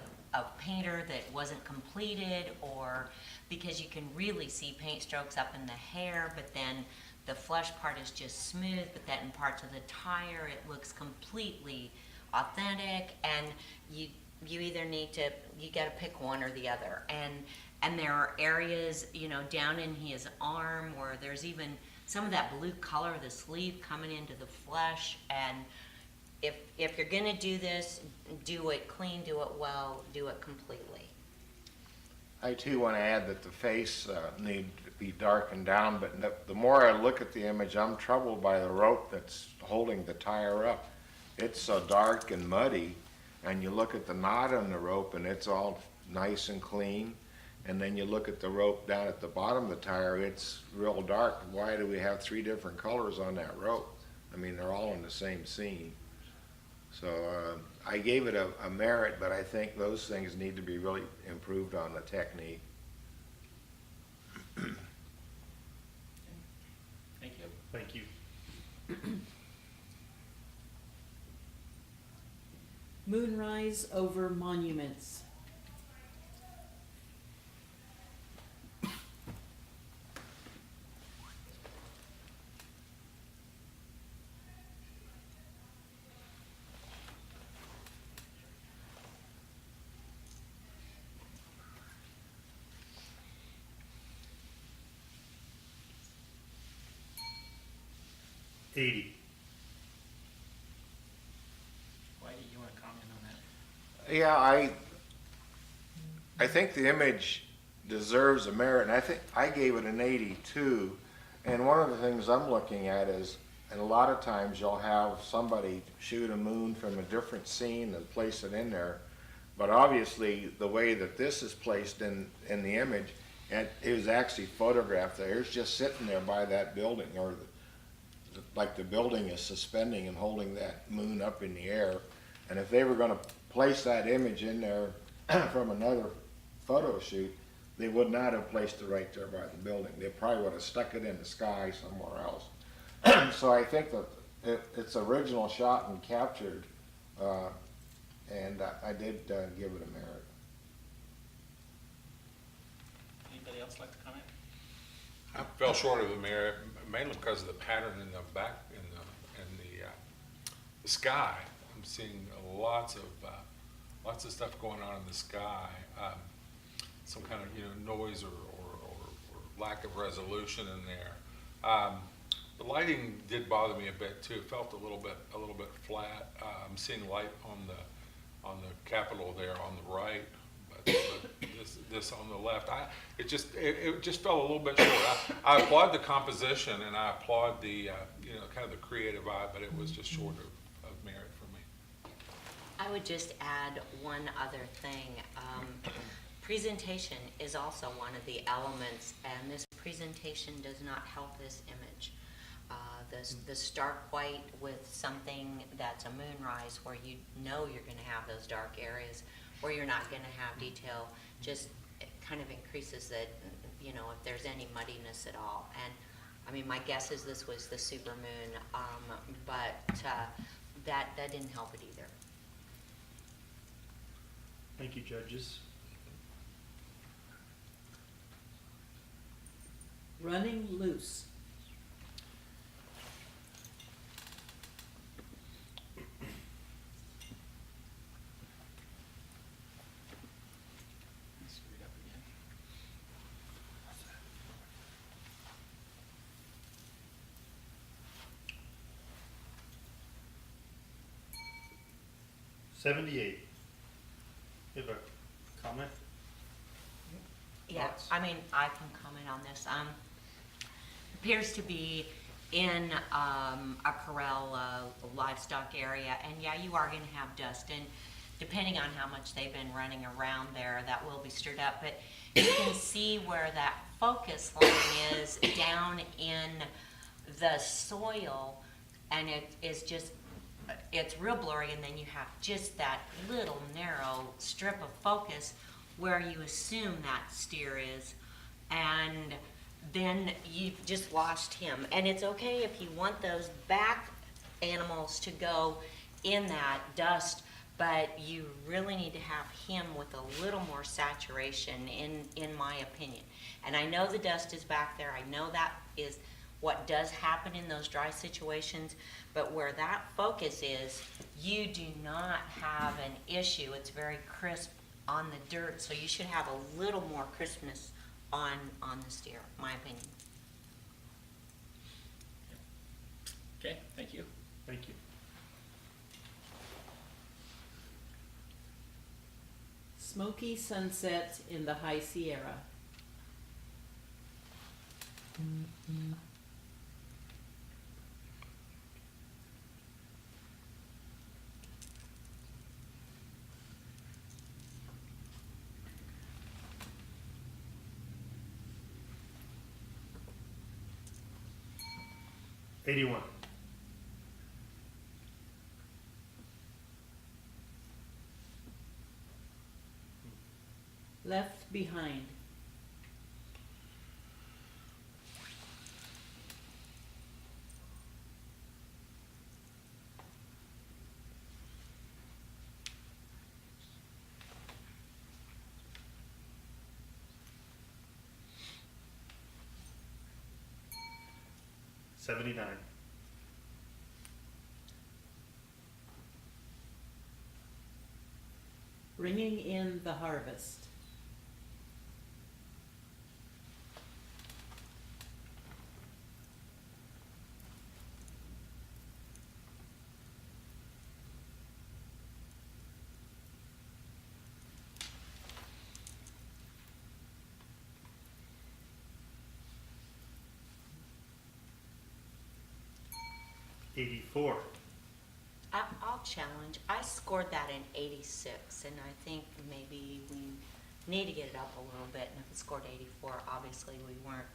painter that wasn't completed, or because you can really see paint strokes up in the hair, but then the flesh part is just smooth, but then in parts of the tire it looks completely authentic, and you either need to, you gotta pick one or the other. And there are areas, down in his arm where there's even some of that blue color of the sleeve coming into the flesh. And if you're gonna do this, do it clean, do it well, do it completely. I too want to add that the face need to be darkened down, but the more I look at the image, I'm troubled by the rope that's holding the tire up. It's so dark and muddy, and you look at the knot on the rope and it's all nice and clean. And then you look at the rope down at the bottom of the tire, it's real dark. Why do we have 3 different colors on that rope? I mean, they're all in the same scene. So I gave it a merit, but I think those things need to be really improved on the technique. Thank you. Thank you. Moonrise over monuments. 80. Whitey, you want to comment on that? Yeah, I think the image deserves a merit, and I think I gave it an 82. And one of the things I'm looking at is, and a lot of times you'll have somebody shoot a moon from a different scene and place it in there. But obviously, the way that this is placed in the image, and it was actually photographed there, it's just sitting there by that building, or like the building is suspending and holding that moon up in the air. And if they were going to place that image in there from another photo shoot, they would not have placed it right there by the building. They probably would have stuck it in the sky somewhere else. So I think that it's original shot and captured, and I did give it a merit. Anybody else like to comment? I fell short of the merit mainly because of the pattern in the back, in the sky. I'm seeing lots of stuff going on in the sky. Some kind of noise or lack of resolution in there. The lighting did bother me a bit too. It felt a little bit flat. I'm seeing light on the Capitol there on the right, but this on the left. It just fell a little bit short. I applaud the composition and I applaud the kind of the creative eye, but it was just short of merit for me. I would just add one other thing. Presentation is also one of the elements, and this presentation does not help this image. The stark white with something that's a moonrise where you know you're going to have those dark areas where you're not going to have detail, just it kind of increases that, if there's any muddiness at all. And I mean, my guess is this was the supermoon, but that didn't help it either. Thank you, judges. Running loose. Let's read up again. $78. You have a comment? Yeah, Thoughts? I mean, I can comment on this. Appears to be in a corral livestock area, and yeah, you are going to have dust, and depending on how much they've been running around there, that will be stirred up. But you can see where that focus line is down in the soil, and it is just, it's real blurry, and then you have just that little narrow strip of focus where you assume that steer is, and then you've just lost him. And it's okay if you want those back animals to go in that dust, but you really need to have him with a little more saturation, in my opinion. And I know the dust is back there. I know that is what does happen in those dry situations, but where that focus is, you do not have an issue. It's very crisp on the dirt, so you should have a little more crispness on the steer, my opinion. Okay, thank you. Thank you. Smoky sunset in the High Sierra. $81. Left behind. $79. Bringing in the harvest. 84. I'll challenge. I scored that in 86, and I think maybe we need to get it up a little bit. And if it scored 84, obviously we weren't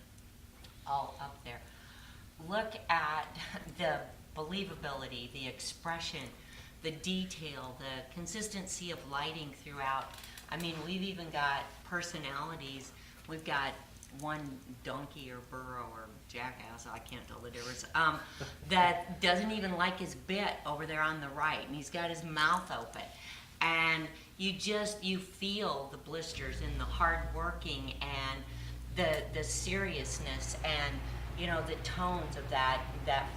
all up there. Look at the believability, the expression, the detail, the consistency of lighting throughout. I mean, we've even got personalities. We've got one donkey or burro or jackass, I can't tell the difference, that doesn't even like his bit over there on the right, and he's got his mouth open. And you feel the blisters and the hard working and the seriousness and, you know, the tones of that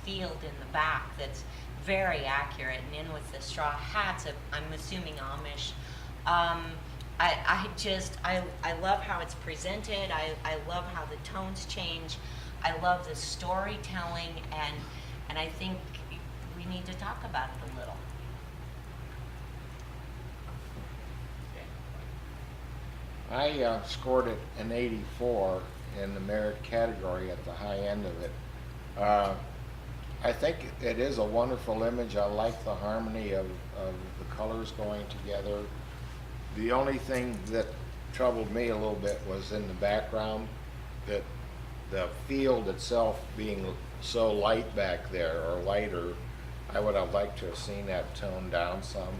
field in the back that's very accurate. And in with the straw hats, I'm assuming Amish. I love how it's presented. I love how the tones change. I love the storytelling, and I think we need to talk about it a little. I scored it an 84 in the merit category at the high end of it. I think it is a wonderful image. I like the harmony of the colors going together. The only thing that troubled me a little bit was in the background, that the field itself being so light back there, or lighter. I would have liked to have seen that toned down some.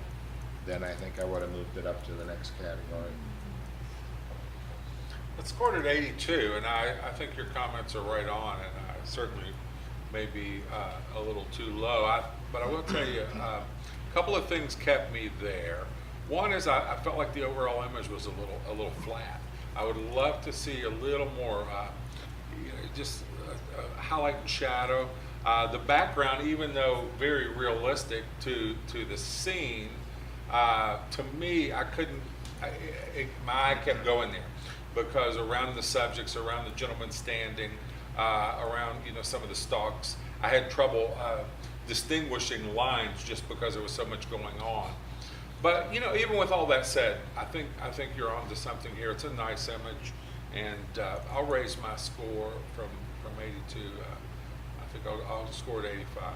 Then I think I would have moved it up to the next category. It scored at 82, and I think your comments are right on, and I certainly may be a little too low. But I will tell you, a couple of things kept me there. One is I felt like the overall image was a little flat. I would love to see a little more, just highlight and shadow. The background, even though very realistic to the scene, to me, I couldn't. My eye kept going there, because around the subjects, around the gentleman standing, around some of the stalks, I had trouble distinguishing lines just because there was so much going on. But even with all that said, I think you're onto something here. It's a nice image, and I'll raise my score from 82. I think I'll score at 85.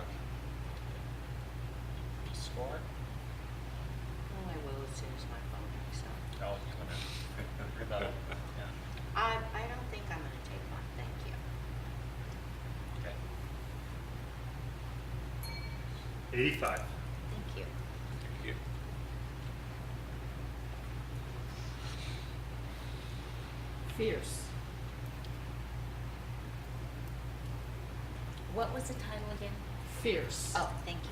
Score? Oh, I will as soon as my phone hangs up. Oh, you're gonna rebuttal? Yeah. I don't think I'm going to take one. Thank you. Okay. 85. Thank you. Thank you. Fierce. What was the title again? Fierce. Oh, thank you.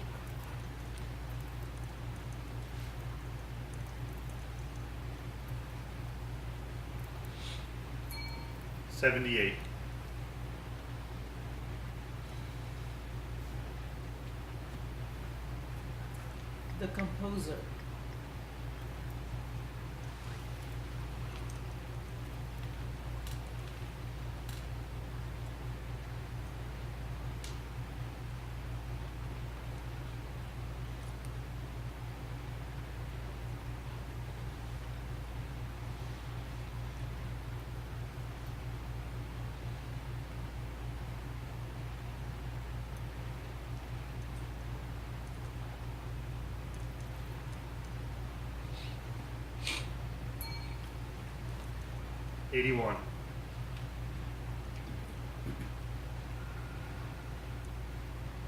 78. The composer. 81.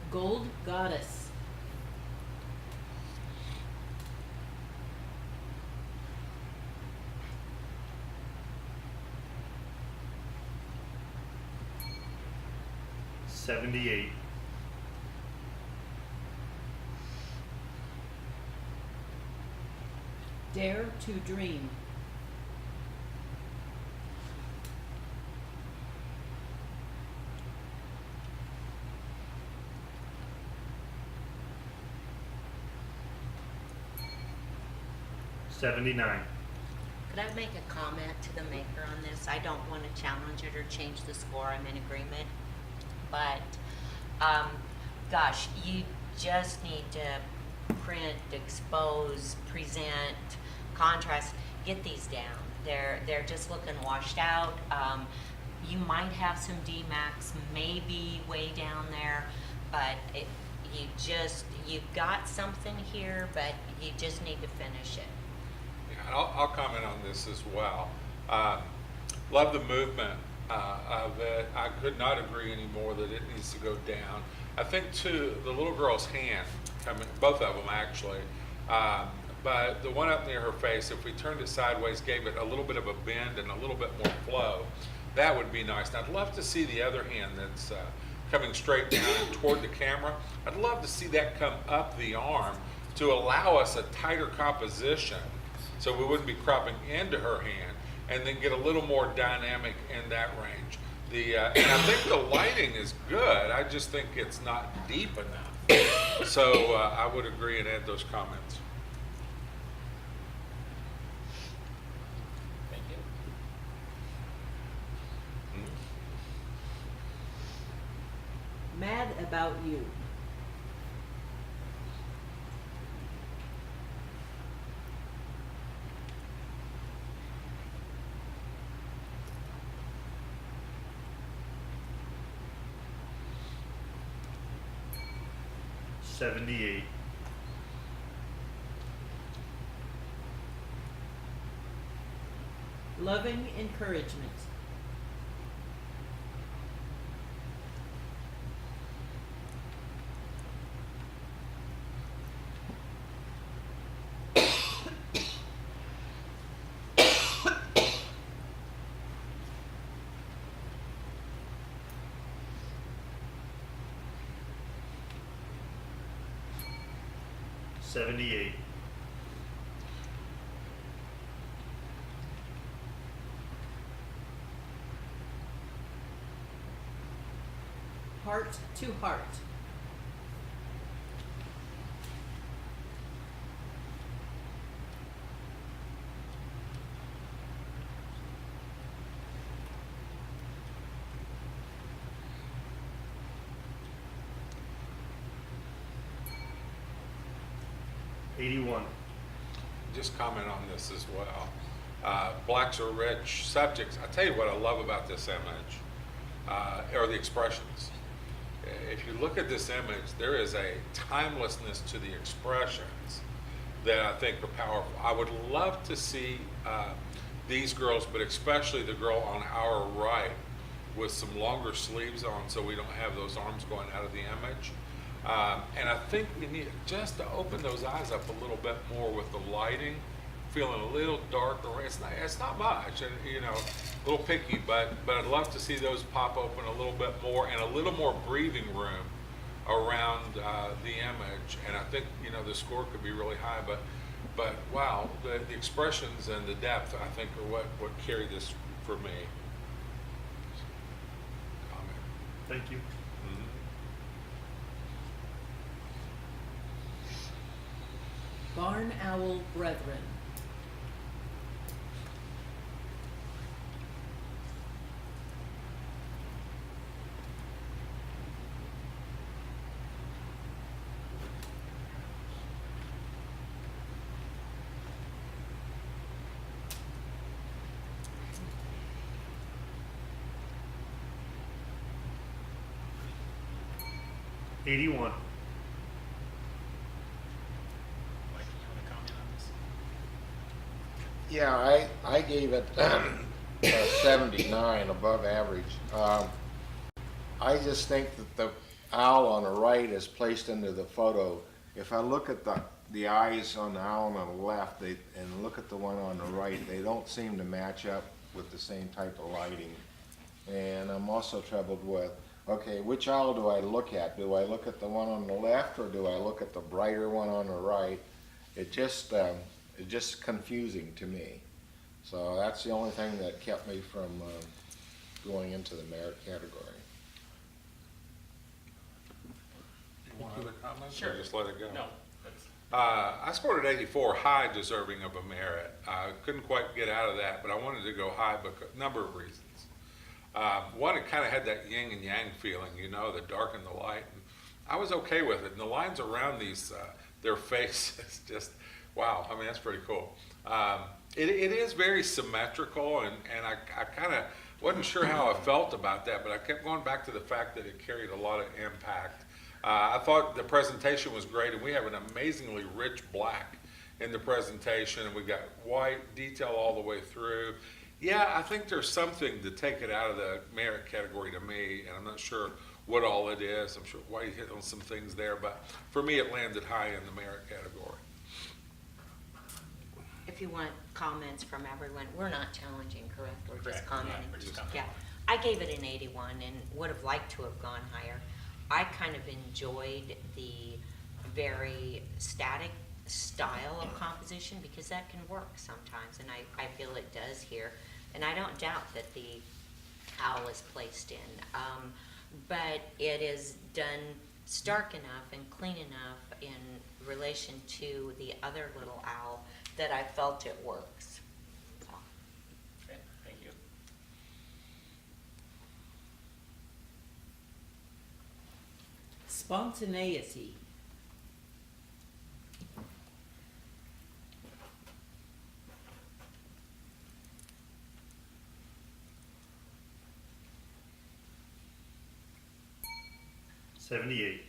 Gold Goddess. 78. Dare to Dream. 79. Could I make a comment to the maker on this? I don't want to challenge it or change the score. I'm in agreement. But, gosh, you just need to print, expose, present, contrast. Get these down. They're just looking washed out. You might have some DMAX maybe way down there, but you've got something here, but you just need to finish it. Yeah, I'll comment on this as well. Love the movement of it. I could not agree anymore that it needs to go down. I think too, the little girl's hand, coming, both of them actually, but the one up near her face, if we turned it sideways, gave it a little bit of a bend and a little bit more flow, that would be nice. And I'd love to see the other hand that's coming straight down and toward the camera. I'd love to see that come up the arm to allow us a tighter composition so we wouldn't be cropping into her hand, and then get a little more dynamic in that range. And I think the lighting is good, I just think it's not deep enough. So I would agree and add those comments. Thank you. Mad about you. $78. Loving encouragement. $78. Heart to heart. $81. Just comment on this as well. Blacks are rich subjects. I tell you what I love about this image, are the expressions. If you look at this image, there is a timelessness to the expressions that I think are powerful. I would love to see these girls, but especially the girl on our right, with some longer sleeves on so we don't have those arms going out of the image. And I think we need just to open those eyes up a little bit more with the lighting, feeling a little darker. It's not much, and you know, a little picky, but I'd love to see those pop open a little bit more and a little more breathing room around the image. And I think, you know, the score could be really high, but wow, the expressions and the depth, I think, are what carry this for me. Comment. Thank you. Barn owl brethren. $81. Mike, you want to comment on this? Yeah, I gave it 79, above average. I just think that the owl on the right is placed into the photo. If I look at the eyes on the owl on the left and look at the one on the right, they don't seem to match up with the same type of lighting. And I'm also troubled with, okay, which owl do I look at? Do I look at the one on the left, or do I look at the brighter one on the right? It's just confusing to me. So that's the only thing that kept me from going into the merit category. You want other comments? Sure. Or just let it go? No, that's, I scored at 84, high, deserving of a merit. I couldn't quite get out of that, but I wanted to go high because a number of reasons. One, it kind of had that yin and yang feeling, you know, the dark and the light. And I was okay with it. And the lines around these, their faces, just, wow. I mean, that's pretty cool. It is very symmetrical, and I kind of wasn't sure how I felt about that, but I kept going back to the fact that it carried a lot of impact. I thought the presentation was great, and we have an amazingly rich black in the presentation, and we got white detail all the way through. Yeah, I think there's something to take it out of the merit category to me, and I'm not sure what all it is. I'm sure White hit on some things there, but for me, it landed high in the merit category. If you want comments from everyone, we're not challenging, correct? We're just Correct, commenting. yeah, we're just commenting. Yeah, I gave it an 81 and would have liked to have gone higher. I kind of enjoyed the very static style of composition because that can work sometimes, and I feel it does here. And I don't doubt that the owl is placed in, but it is done stark enough and clean enough in relation to the other little owl that I felt it works. So, Okay, thank you. Spontaneity. $78.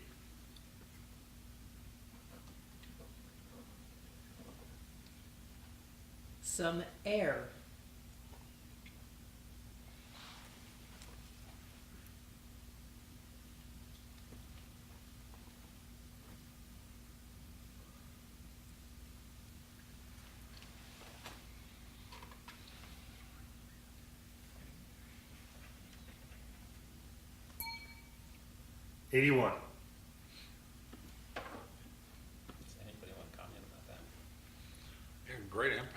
Some air. $81. Does anybody want to comment about that? Yeah, great impact.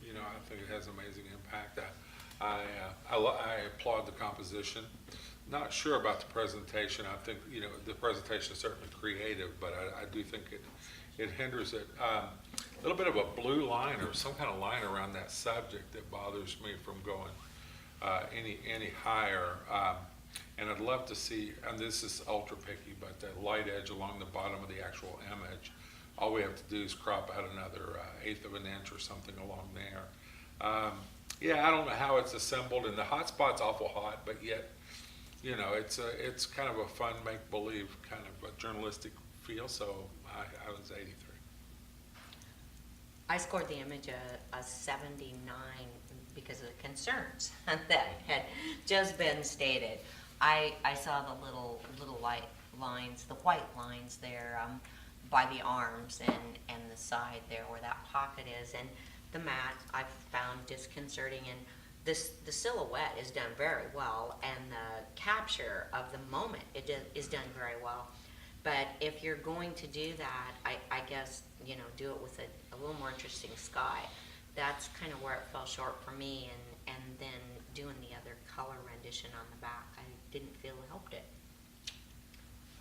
You know, I think it has amazing impact. I applaud the composition. Not sure about the presentation. I think, you know, the presentation is certainly creative, but I do think it hinders it. A little bit of a blue line or some kind of line around that subject that bothers me from going any higher. And I'd love to see, and this is ultra picky, but the light edge along the bottom of the actual image, all we have to do is crop out another 1/8 of an inch or something along there. Yeah, I don't know how it's assembled, and the hot spot's awful hot, but yet, you know, it's kind of a fun make-believe kind of a journalistic feel, so I was 83. I scored the image a 79 because of the concerns that had just been stated. I saw the little light lines, the white lines there by the arms and the side there where that pocket is, and the mat I found disconcerting, and the silhouette is done very well, and the capture of the moment is done very well. But if you're going to do that, I guess, you know, do it with a little more interesting sky. That's kind of where it fell short for me, and then doing the other color rendition on the back, I didn't feel it helped it.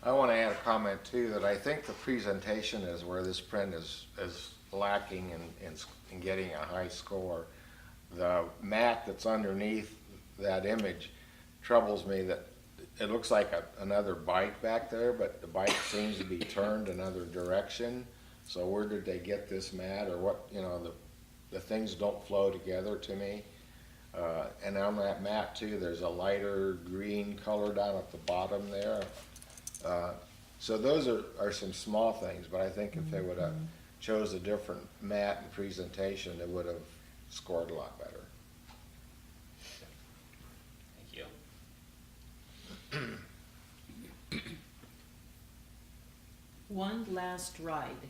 I want to add a comment too, that I think the presentation is where this print is lacking in getting a high score. The mat that's underneath that image troubles me, that it looks like another bike back there, but the bike seems to be turned another direction. So where did they get this mat, or what? You know, the things don't flow together to me. And on that mat too, there's a lighter green color down at the bottom there. So those are some small things, but I think if they would have chose a different mat and presentation, they would have scored a lot better. Thank you. One last ride.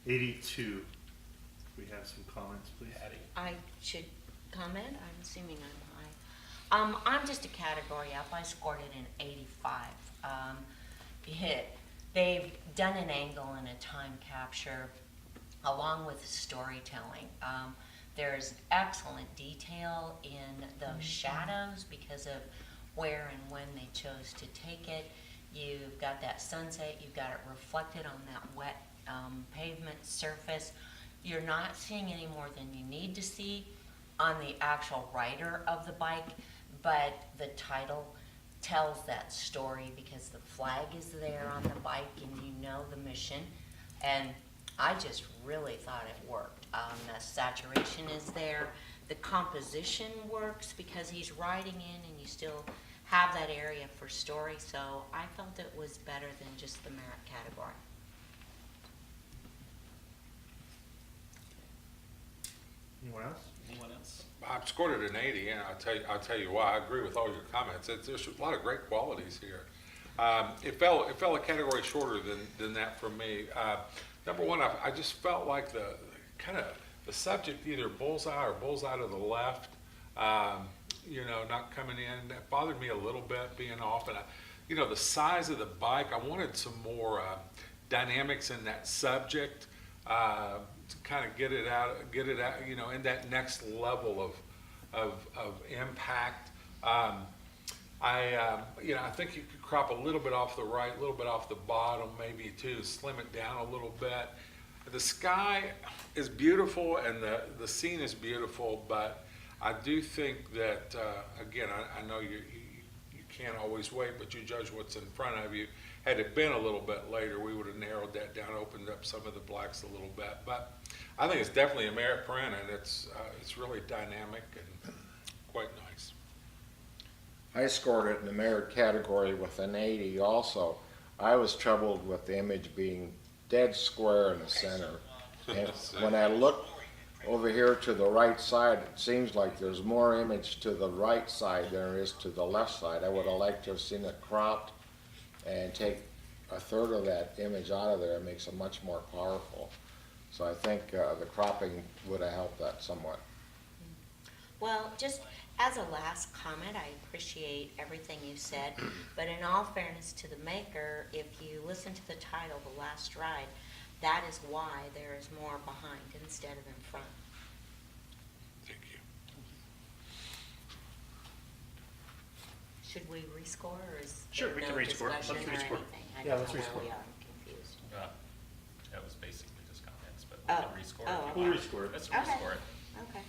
$82. We have some comments, please. Patty? I should comment? I'm assuming I'm high. I'm just a category up. I scored it an 85. They've done an angle and a time capture along with storytelling. There's excellent detail in those shadows because of where and when they chose to take it. you've got that sunset, you've got it reflected on that wet pavement surface. You're not seeing any more than you need to see on the actual rider of the bike, but the title tells that story because the flag is there on the bike and you know the mission. And I just really thought it worked. The saturation is there. The composition works because he's riding in and you still have that area for story. So I felt it was better than just the merit category. Anyone else? Anyone else? I've scored it an 80, and I'll tell you why. I agree with all your comments. There's a lot of great qualities here. It fell a category shorter than that for me. Number one, I just felt like the subject, either bullseye or bullseye to the left, not coming in. That bothered me a little bit, being off. And the size of the bike, I wanted some more dynamics in that subject. To kind of get it out, in that next level of impact. I think you could crop a little bit off the right, a little bit off the bottom, maybe too, slim it down a little bit. The sky is beautiful and the scene is beautiful, but I do think that, again, I know you can't always wait, but you judge what's in front of you. Had it been a little bit later, we would have narrowed that down, opened up some of the blacks a little bit. But I think it's definitely a merit print, and it's really dynamic and quite nice. I scored it in the merit category with an 80 also. I was troubled with the image being dead square in the center. And when I look over here to the right side, it seems like there's more image to the right side than there is to the left side. I would have liked to have seen it cropped and take a third of that image out of there. It makes it much more powerful. So I think the cropping would have helped that somewhat. Well, just as a last comment, I appreciate everything you said, but in all fairness to the maker, if you listen to the title, The Last Ride, that is why there is more behind instead of in front. Thank you. Should we rescore, or is Sure, there we no can rescore. Let's discussion or rescore. anything? I Yeah, don't let's know where rescore. we are. I'm confused. That was basically just comments, but Oh. we can rescore. Oh, if you We'll want. rescore it. Let's Okay. rescore it. Okay.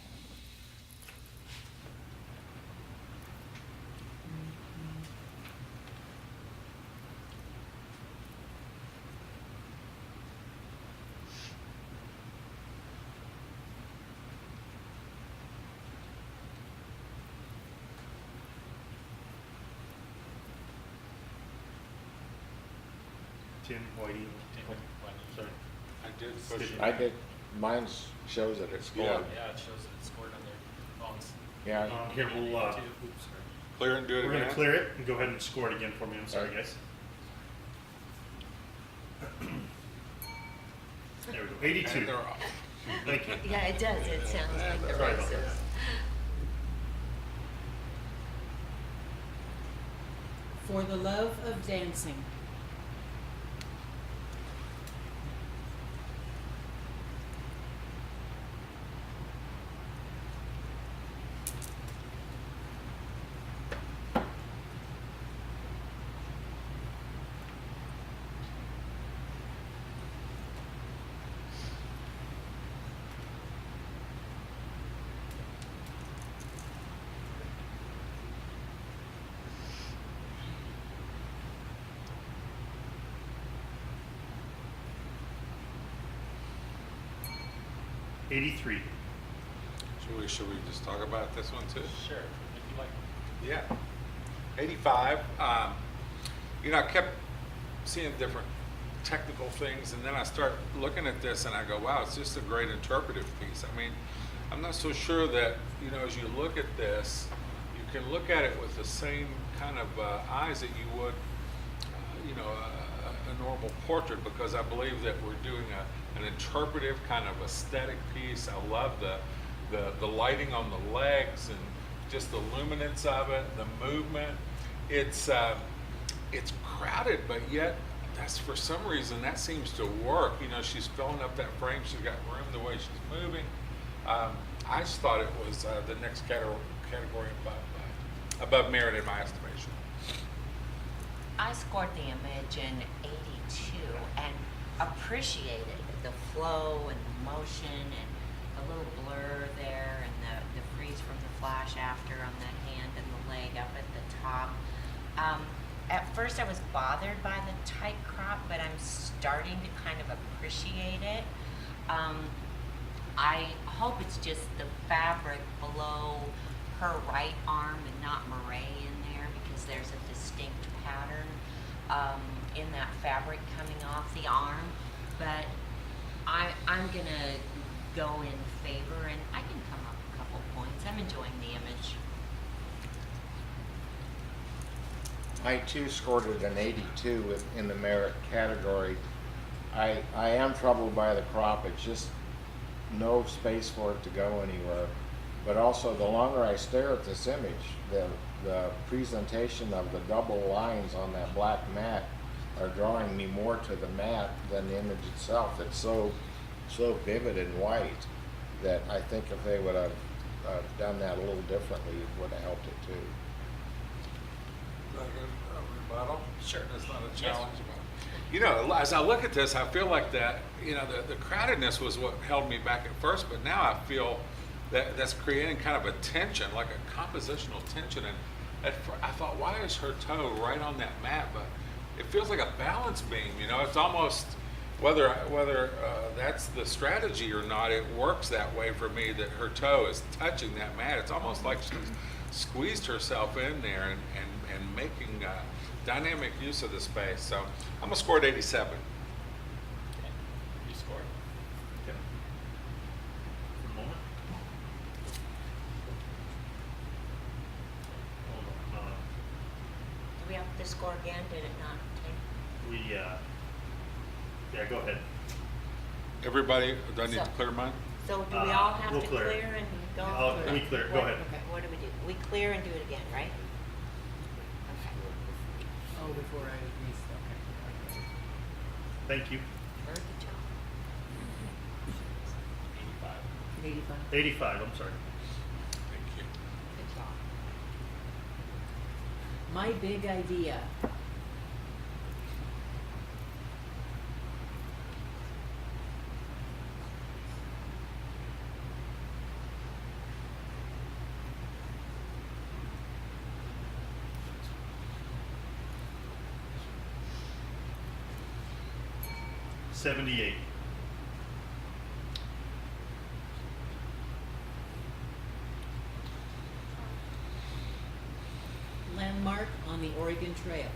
Tim, Whitey. Sorry. I did push it. I did, mine shows that it's scored. Yeah, it shows that it's scored on their phones. Yeah. Here, we'll, Oops, sorry. Clear and do it we're again. gonna clear it and go ahead and score it again for me. I'm sorry, guys. There we go, 82. And they're off. Thank you. Yeah, it does. It sounds like the Sorry about races. For the love of dancing. '83. Should we just talk about this one too? Sure, if you like. Yeah. 85. I kept seeing different technical things, and then I start looking at this and I go, wow, it's just a great interpretive piece. I mean, I'm not so sure that, as you look at this, you can look at it with the same kind of eyes that you would, a normal portrait, because I believe that we're doing an interpretive kind of aesthetic piece. I love the lighting on the legs and just the luminance of it, the movement. It's crowded, but yet that's, for some reason, that seems to work. She's filling up that frame. She's got room the way she's moving. I just thought it was the next category above merit in my estimation. I scored the image in 82 and appreciated the flow and the motion and the little blur there and the freeze from the flash after on the hand and the leg up at the top. At first I was bothered by the tight crop, but I'm starting to kind of appreciate it. I hope it's just the fabric below her right arm and not moray in there, because there's a distinct pattern in that fabric coming off the arm. But I'm gonna go in favor, and I can come up a couple points. I'm enjoying the image. I too scored it an 82 in the merit category. I am troubled by the crop. It's just no space for it to go anywhere. But also, the longer I stare at this image, the presentation of the double lines on that black mat are drawing me more to the mat than the image itself. It's so vivid and white that I think if they would have done that a little differently, it would have helped it too. Rebuttal? Sure. It's not a challenge. You know, as I look at this, I feel like that, you know, the crowdedness was what held me back at first, but now I feel that that's creating kind of a tension, like a compositional tension. And I thought, why is her toe right on that mat? But it feels like a balance beam, you know, it's almost, whether that's the strategy or not, it works that way for me, that her toe is touching that mat. It's almost like she's squeezed herself in there and making dynamic use of the space. So I'm gonna score at 87. Okay. You scored. Okay. For a moment. Hold on. Do we have to score again? Did it not take? Yeah, go ahead. Everybody, do I need to So- clear mine? So do we all have we'll to clear it. clear and go? I'll- through we it? clear it. Go What- ahead. Okay, what do? We clear and do it again, right? Oh, before I restart. Okay. Thank you. Very good job. 85. 85. 85, I'm sorry. Thank you. Good job. My big idea. $78. Landmark on the Oregon Trail.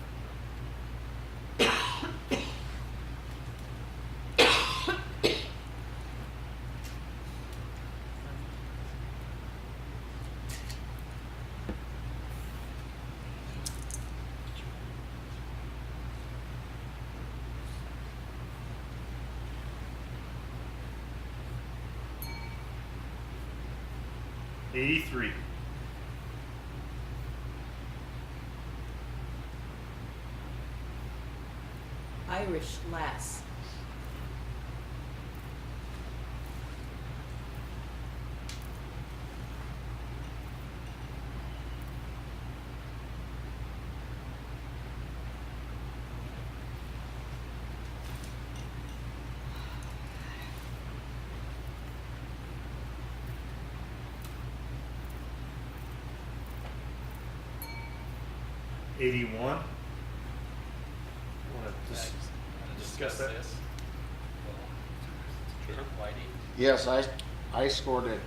$83. Irish Lass. $81. Want to Discuss that? this. Sure. Whitey. Yes, I scored it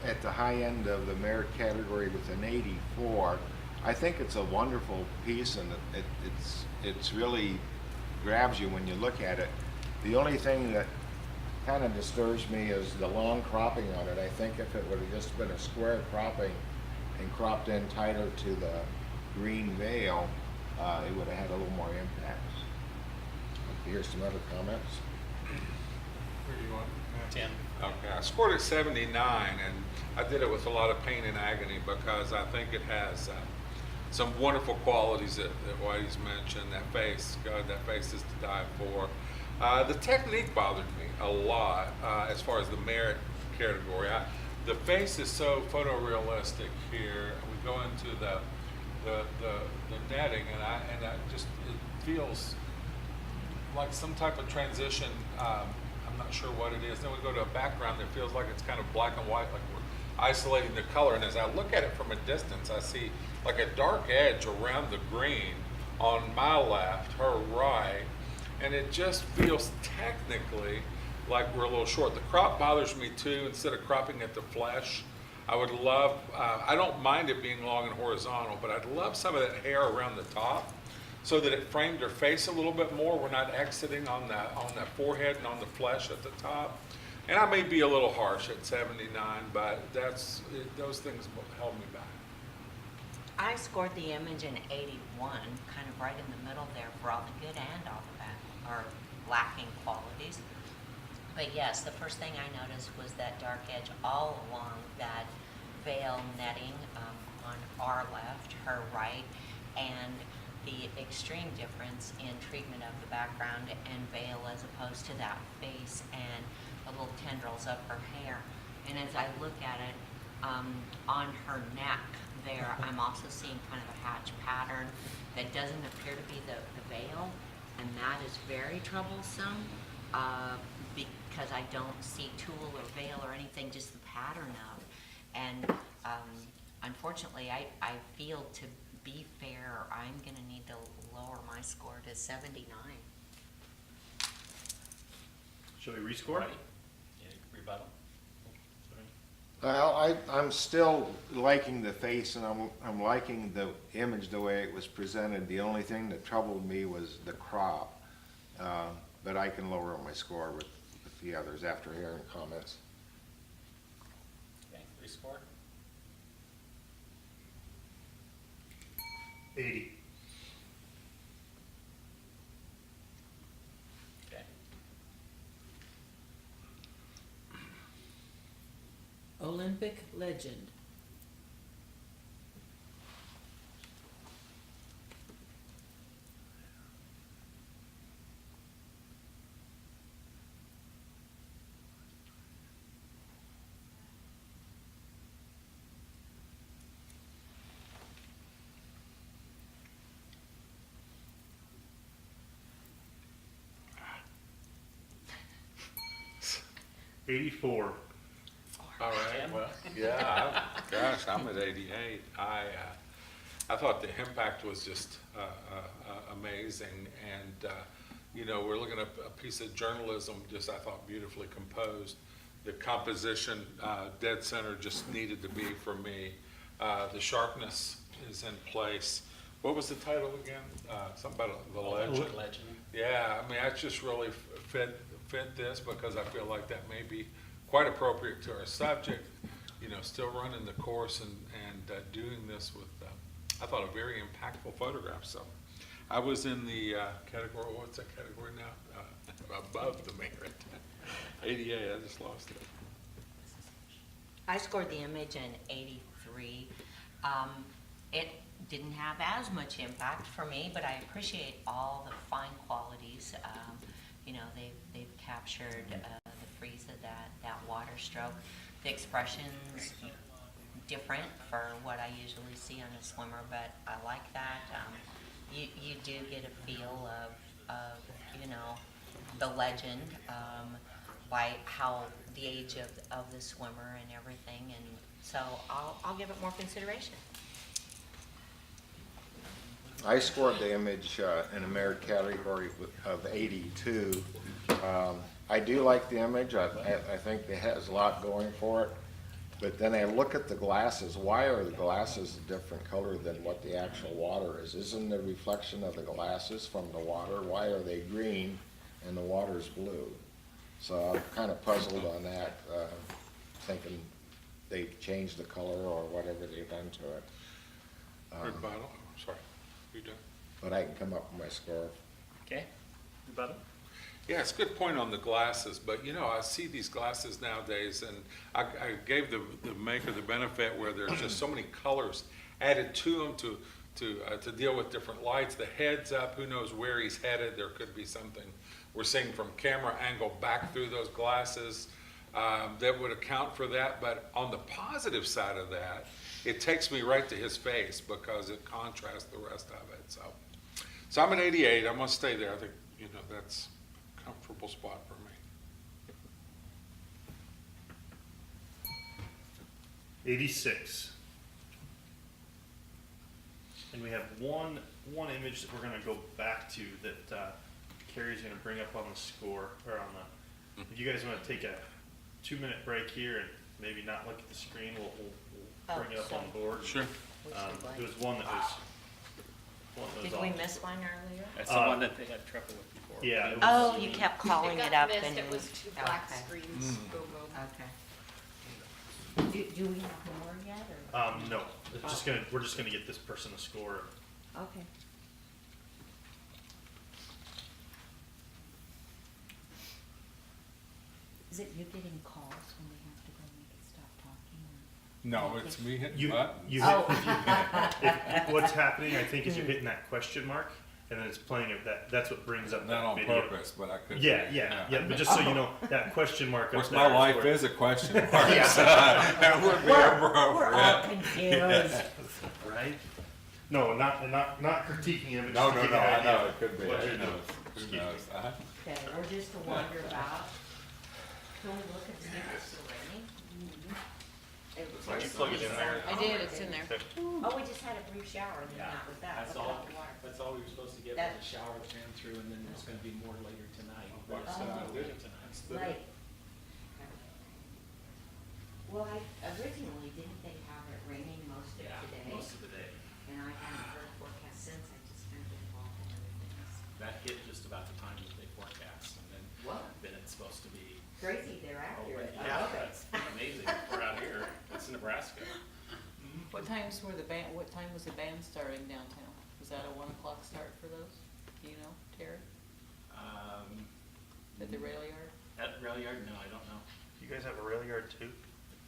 at the high end of the merit category with an 84. I think it's a wonderful piece, and it's really grabs you when you look at it. The only thing that kind of disturbs me is the long cropping on it. I think if it would have just been a square cropping and cropped in tighter to the green veil, it would have had a little more impact. Here's some other comments. Where do you want? 10. Okay, I scored at 79, and I did it with a lot of pain and agony because I think it has some wonderful qualities that Whitey's mentioned. That face, God, that face is to die for. The technique bothered me a lot as far as the merit category. The face is so photorealistic here. We go into the netting, and I just, it feels like some type of transition. I'm not sure what it is. Then we go to a background that feels like it's kind of black and white, like we're isolating the color. And as I look at it from a distance, I see like a dark edge around the green on my left, her right, and it just feels technically like we're a little short. The crop bothers me too. Instead of cropping at the flesh, I would love, I don't mind it being long and horizontal, but I'd love some of that hair around the top so that it framed her face a little bit more. We're not exiting on that forehead and on the flesh at the top. And I may be a little harsh at 79, but those things held me back. I scored the image in 81, kind of right in the middle there for all the good and all the bad, or lacking qualities. But yes, the first thing I noticed was that dark edge all along that veil netting on our left, her right, and the extreme difference in treatment of the background and veil as opposed to that face and the little tendrils of her hair. And as I look at it, on her neck there, I'm also seeing kind of a hatch pattern that doesn't appear to be the veil, and that is very troublesome because I don't see tulle or veil or anything, just the pattern of. And unfortunately, I feel to be fair, I'm going to need to lower my score to 79. Shall we rescore? Right. Yeah, rebuttal. Sorry. Well, I'm still liking the face, and I'm liking the image the way it was presented. The only thing that troubled me was the crop, but I can lower my score with the others after hearing comments. Okay, rescore. 80. Okay. Olympic legend. $84. All right, Jim? well, yeah, gosh, I'm at 88. I thought the impact was just amazing, and you know, we're looking at a piece of journalism, just I thought beautifully composed. The composition, dead center, just needed to be for me. The sharpness is in place. What was the title again? Something about the legend. Legend. Yeah, I mean, I just really fit this because I feel like that may be quite appropriate to our subject. You know, still running the course and doing this with, I thought, a very impactful photograph. So I was in the category, what's that category now? Above the merit. 88, I just lost it. I scored the image in 83. It didn't have as much impact for me, but I appreciate all the fine qualities. You know, they've captured the freeze of that water stroke. The expression's different for what I usually see on a swimmer, but I like that. You do get a feel of you know, the legend by how the age of the swimmer and everything, and so I'll give it more consideration. I scored the image in a merit category of 82. I do like the image. I think it has a lot going for it. But then I look at the glasses. Why are the glasses a different color than what the actual water is? Isn't the reflection of the glasses from the water? Why are they green and the water's blue? So I'm kind of puzzled on that, thinking they've changed the color or whatever they've done to it. Rebuttal, sorry, you done? But I can come up with my score. Okay, rebuttal. Yeah, it's a good point on the glasses, but you know, I see these glasses nowadays, and I gave the maker the benefit where there's just so many colors added to them to deal with different lights. The head's up, who knows where he's headed? There could be something we're seeing from camera angle back through those glasses. that would account for that. But on the positive side of that, it takes me right to his face because it contrasts the rest of it. So I'm at 88. I'm gonna stay there. I think, you know, that's a comfortable spot for me. '86. And we have one image that we're gonna go back to that Carrie's gonna bring up on the score, or on the, if you guys wanna take a 2-minute break here and maybe not look at the screen, we'll bring it up on the board. Sure. There was one that was Did we miss one earlier? That's the one that they had trouble with before. Yeah. It was, Oh, you kept calling It it got up missed, and. it was two black Okay. screens. Go, go. Okay. Do we have more yet, or? no, we're just gonna get this person a score. Okay. Is it you getting calls when we have to go make it stop talking? No, it's me hitting You, buttons. you Oh. if what's happening, I think, is you're hitting that question mark, and then it's playing it, that's what brings up Not that on video. purpose, but I could. Yeah, but just so you know, that question mark Of up course, there. my life where- is a question mark, so that would be appropriate. We're all confused. Right? No, not critiquing him. No, just no, to give no, you an I idea know, of it could be, what who you're doing. knows, Excuse who me. knows? Okay, we're just to wonder about. Can we look and see if it's still raining? Did you plug it in there? I did, it's in there. Oh, we just had a brief shower, and then that was that. That's What all, about the water? that's all we were supposed to get That- was a shower that ran through, and then there's gonna be more later tonight. But it's Oh. not later tonight. Like, well, I originally didn't think have it raining most of Yeah, today, most of the day. and I haven't heard forecast since, I just kind of been involved in other things. That hit just about the time that they forecast, and Whoa. then it's supposed to be, Crazy, they're accurate. I yeah, love it. that's amazing. We're out here, it's Nebraska. What times were what time was the band starting downtown? Was that a 1 o'clock start for those? Do you know, Terry, at the rail yard? At rail yard, no, I don't know. You guys have a rail yard too?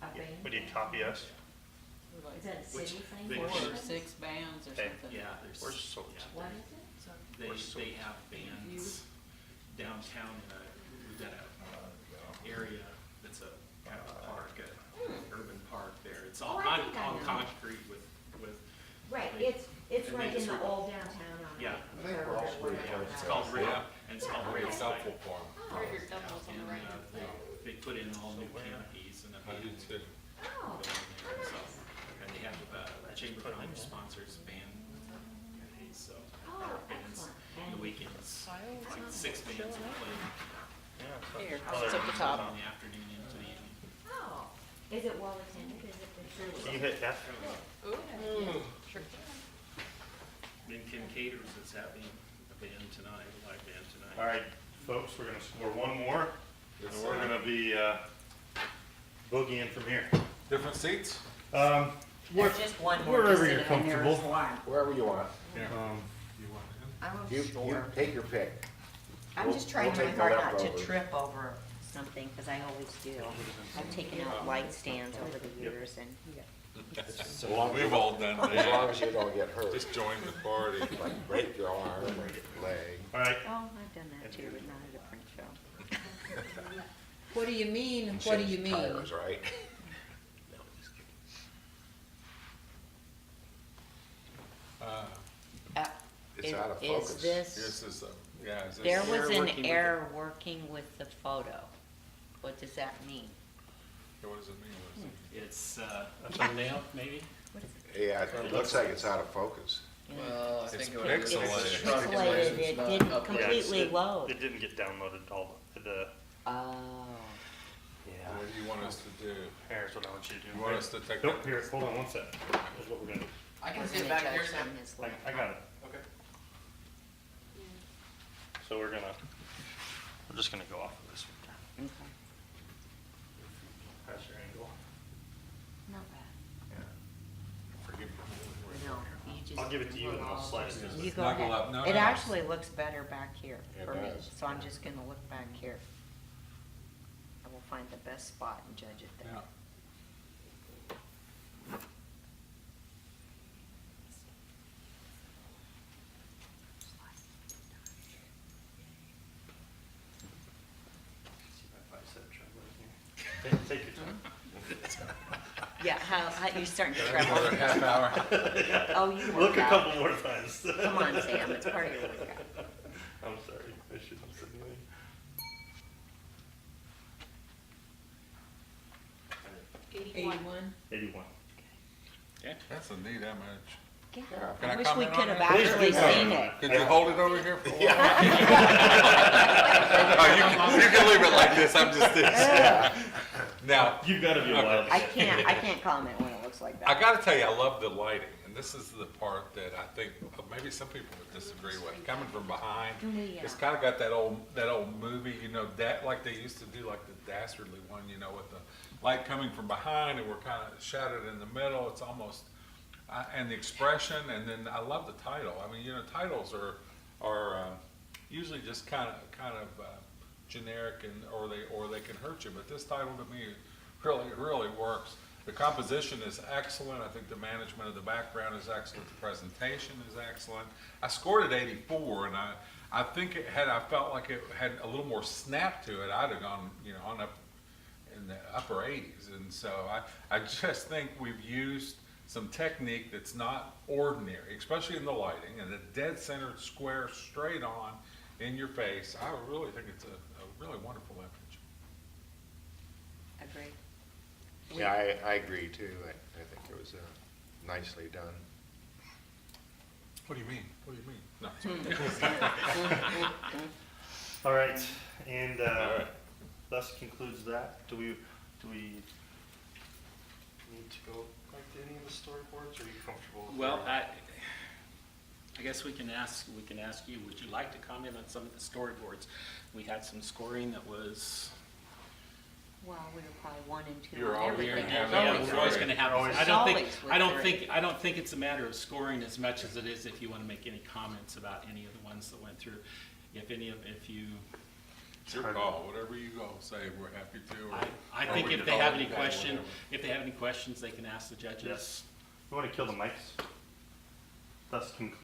A band? Would you copy us? Or like Is that a city thing? big- 4 or 6 bands or Okay. something? Yeah, there's. We're so- yeah, What is it? They have bands downtown in we've got a area that's a kind of a park, urban park there. It's all Oh, I think I on know. concrete with, Right, They- it's and right they in the just- old downtown on Yeah. the curve or whatever. it's called rail, and it's called rail It's side. helpful for them. Oh, Where your doubles on the And right. they put in all new canopies and a I do band too. oh, going there, so. And they have a Chamber of Commerce sponsors band, so. Oh, Bands, excellent. the weekends, like 6 bands will play. Here, it's at the top. From the afternoon into the evening. Oh, is it well attended, is it the Can you hit F? Sure. Then Kim Caters is having a band tonight, a live band tonight. All right, folks, we're gonna score one more, Yes, and we're sir. gonna be boogieing from here. Different seats? Where- There's just one more. wherever to you're sit in, there is comfortable. one. Wherever you want. Yeah. Um, You want in? I'm You sure. take your pick. I'm just trying we'll my take the hard not to leftovers. trip over something, because I always do. I've taken out light stands over the years, and As long as We've you all don't- done As long that. as you don't get hurt, Just join the party. like break your arm, break your leg. all right, oh, I've done that too, but not at a print show. What do you mean, And what do change you mean? tires, right? No, just kidding. It's out of focus. Is this, This is, yeah, is this? there was Error an working with error working with the photo. What does that mean? What does it mean? What is it? It's a thumbnail, maybe? What is it? Yeah, it looks like it's out of focus. Well, I It's think it would have pixelated. It's struck as much pixelated, as it it's not didn't uploaded. completely load. it didn't get downloaded all the. Oh, Yeah. What do you want us to do? Here's what I want you to do. You want us to take Nope, that? here, hold on one sec. Here's what we're gonna do. I can we're sit gonna back here, judge Sam. on his I laptop. got it. Okay. So we're just gonna go off of this one. Okay, How's your angle? not bad. Forgive me. No, you just. I'll give it to you and I'll slide it this way. You go Snuggle ahead. up. No, It no. actually looks better back here It for me, does. so I'm just gonna look back here. I will find the best spot and judge it there. Yeah. See my bicep trembling here. how you starting to Got another tremble? half hour. Oh, you Look work a out. couple more times. Come on, Sam, it's part of your workout. I'm sorry, I shouldn't have said anything. 81. 81? 81. That's a neat image. Yeah. Can I I wish we comment could on have that? Please actually do. seen it. Could you hold it over here for a while? Oh, you can leave it like this, I'm just this. Now, You've got to be a Okay. wild. I can't comment when it looks like that. I gotta tell you, I love the lighting, and this is the part that I think maybe some people would disagree with. Coming from behind, Yeah. it's kinda got that old movie, you know, that, like they used to do, like the Dastardly one, you know, with the light coming from behind, and we're kinda shadowed in the middle, it's almost, and the expression, and then I love the title. I mean, you know, titles are usually just kind of generic, and or they can hurt you. But this title to me really works. The composition is excellent. I think the management of the background is excellent. The presentation is excellent. I scored it 84, and I think I felt like it had a little more snap to it, I'd have gone, you know, on up in the upper 80s. And so I just think we've used some technique that's not ordinary, especially in the lighting, and a dead-centered square straight on in your face. I really think it's a really wonderful image. Agreed. Yeah, I agree too. I think it was nicely done. What do you mean? What do you mean? No. All right, and right. thus concludes that. Do we need to go back to any of the storyboards, or are you comfortable with Well, that? I guess we can ask you, would you like to comment on some of the storyboards? We had some scoring that was. Well, we were probably 1 and 2 You're on always everything. gonna have It's that. always We're always three. gonna have, Always. I It's don't think, always with I don't three. think, I don't think it's a matter of scoring as much as it is if you wanna make any comments about any of the ones that went through. If you, It's your call. Whatever you go say, we're happy to. Or, I or think we if can they have all any do question, whatever. if they have any questions, they can ask the judges. Yes. We want to kill the mics. Thus concludes.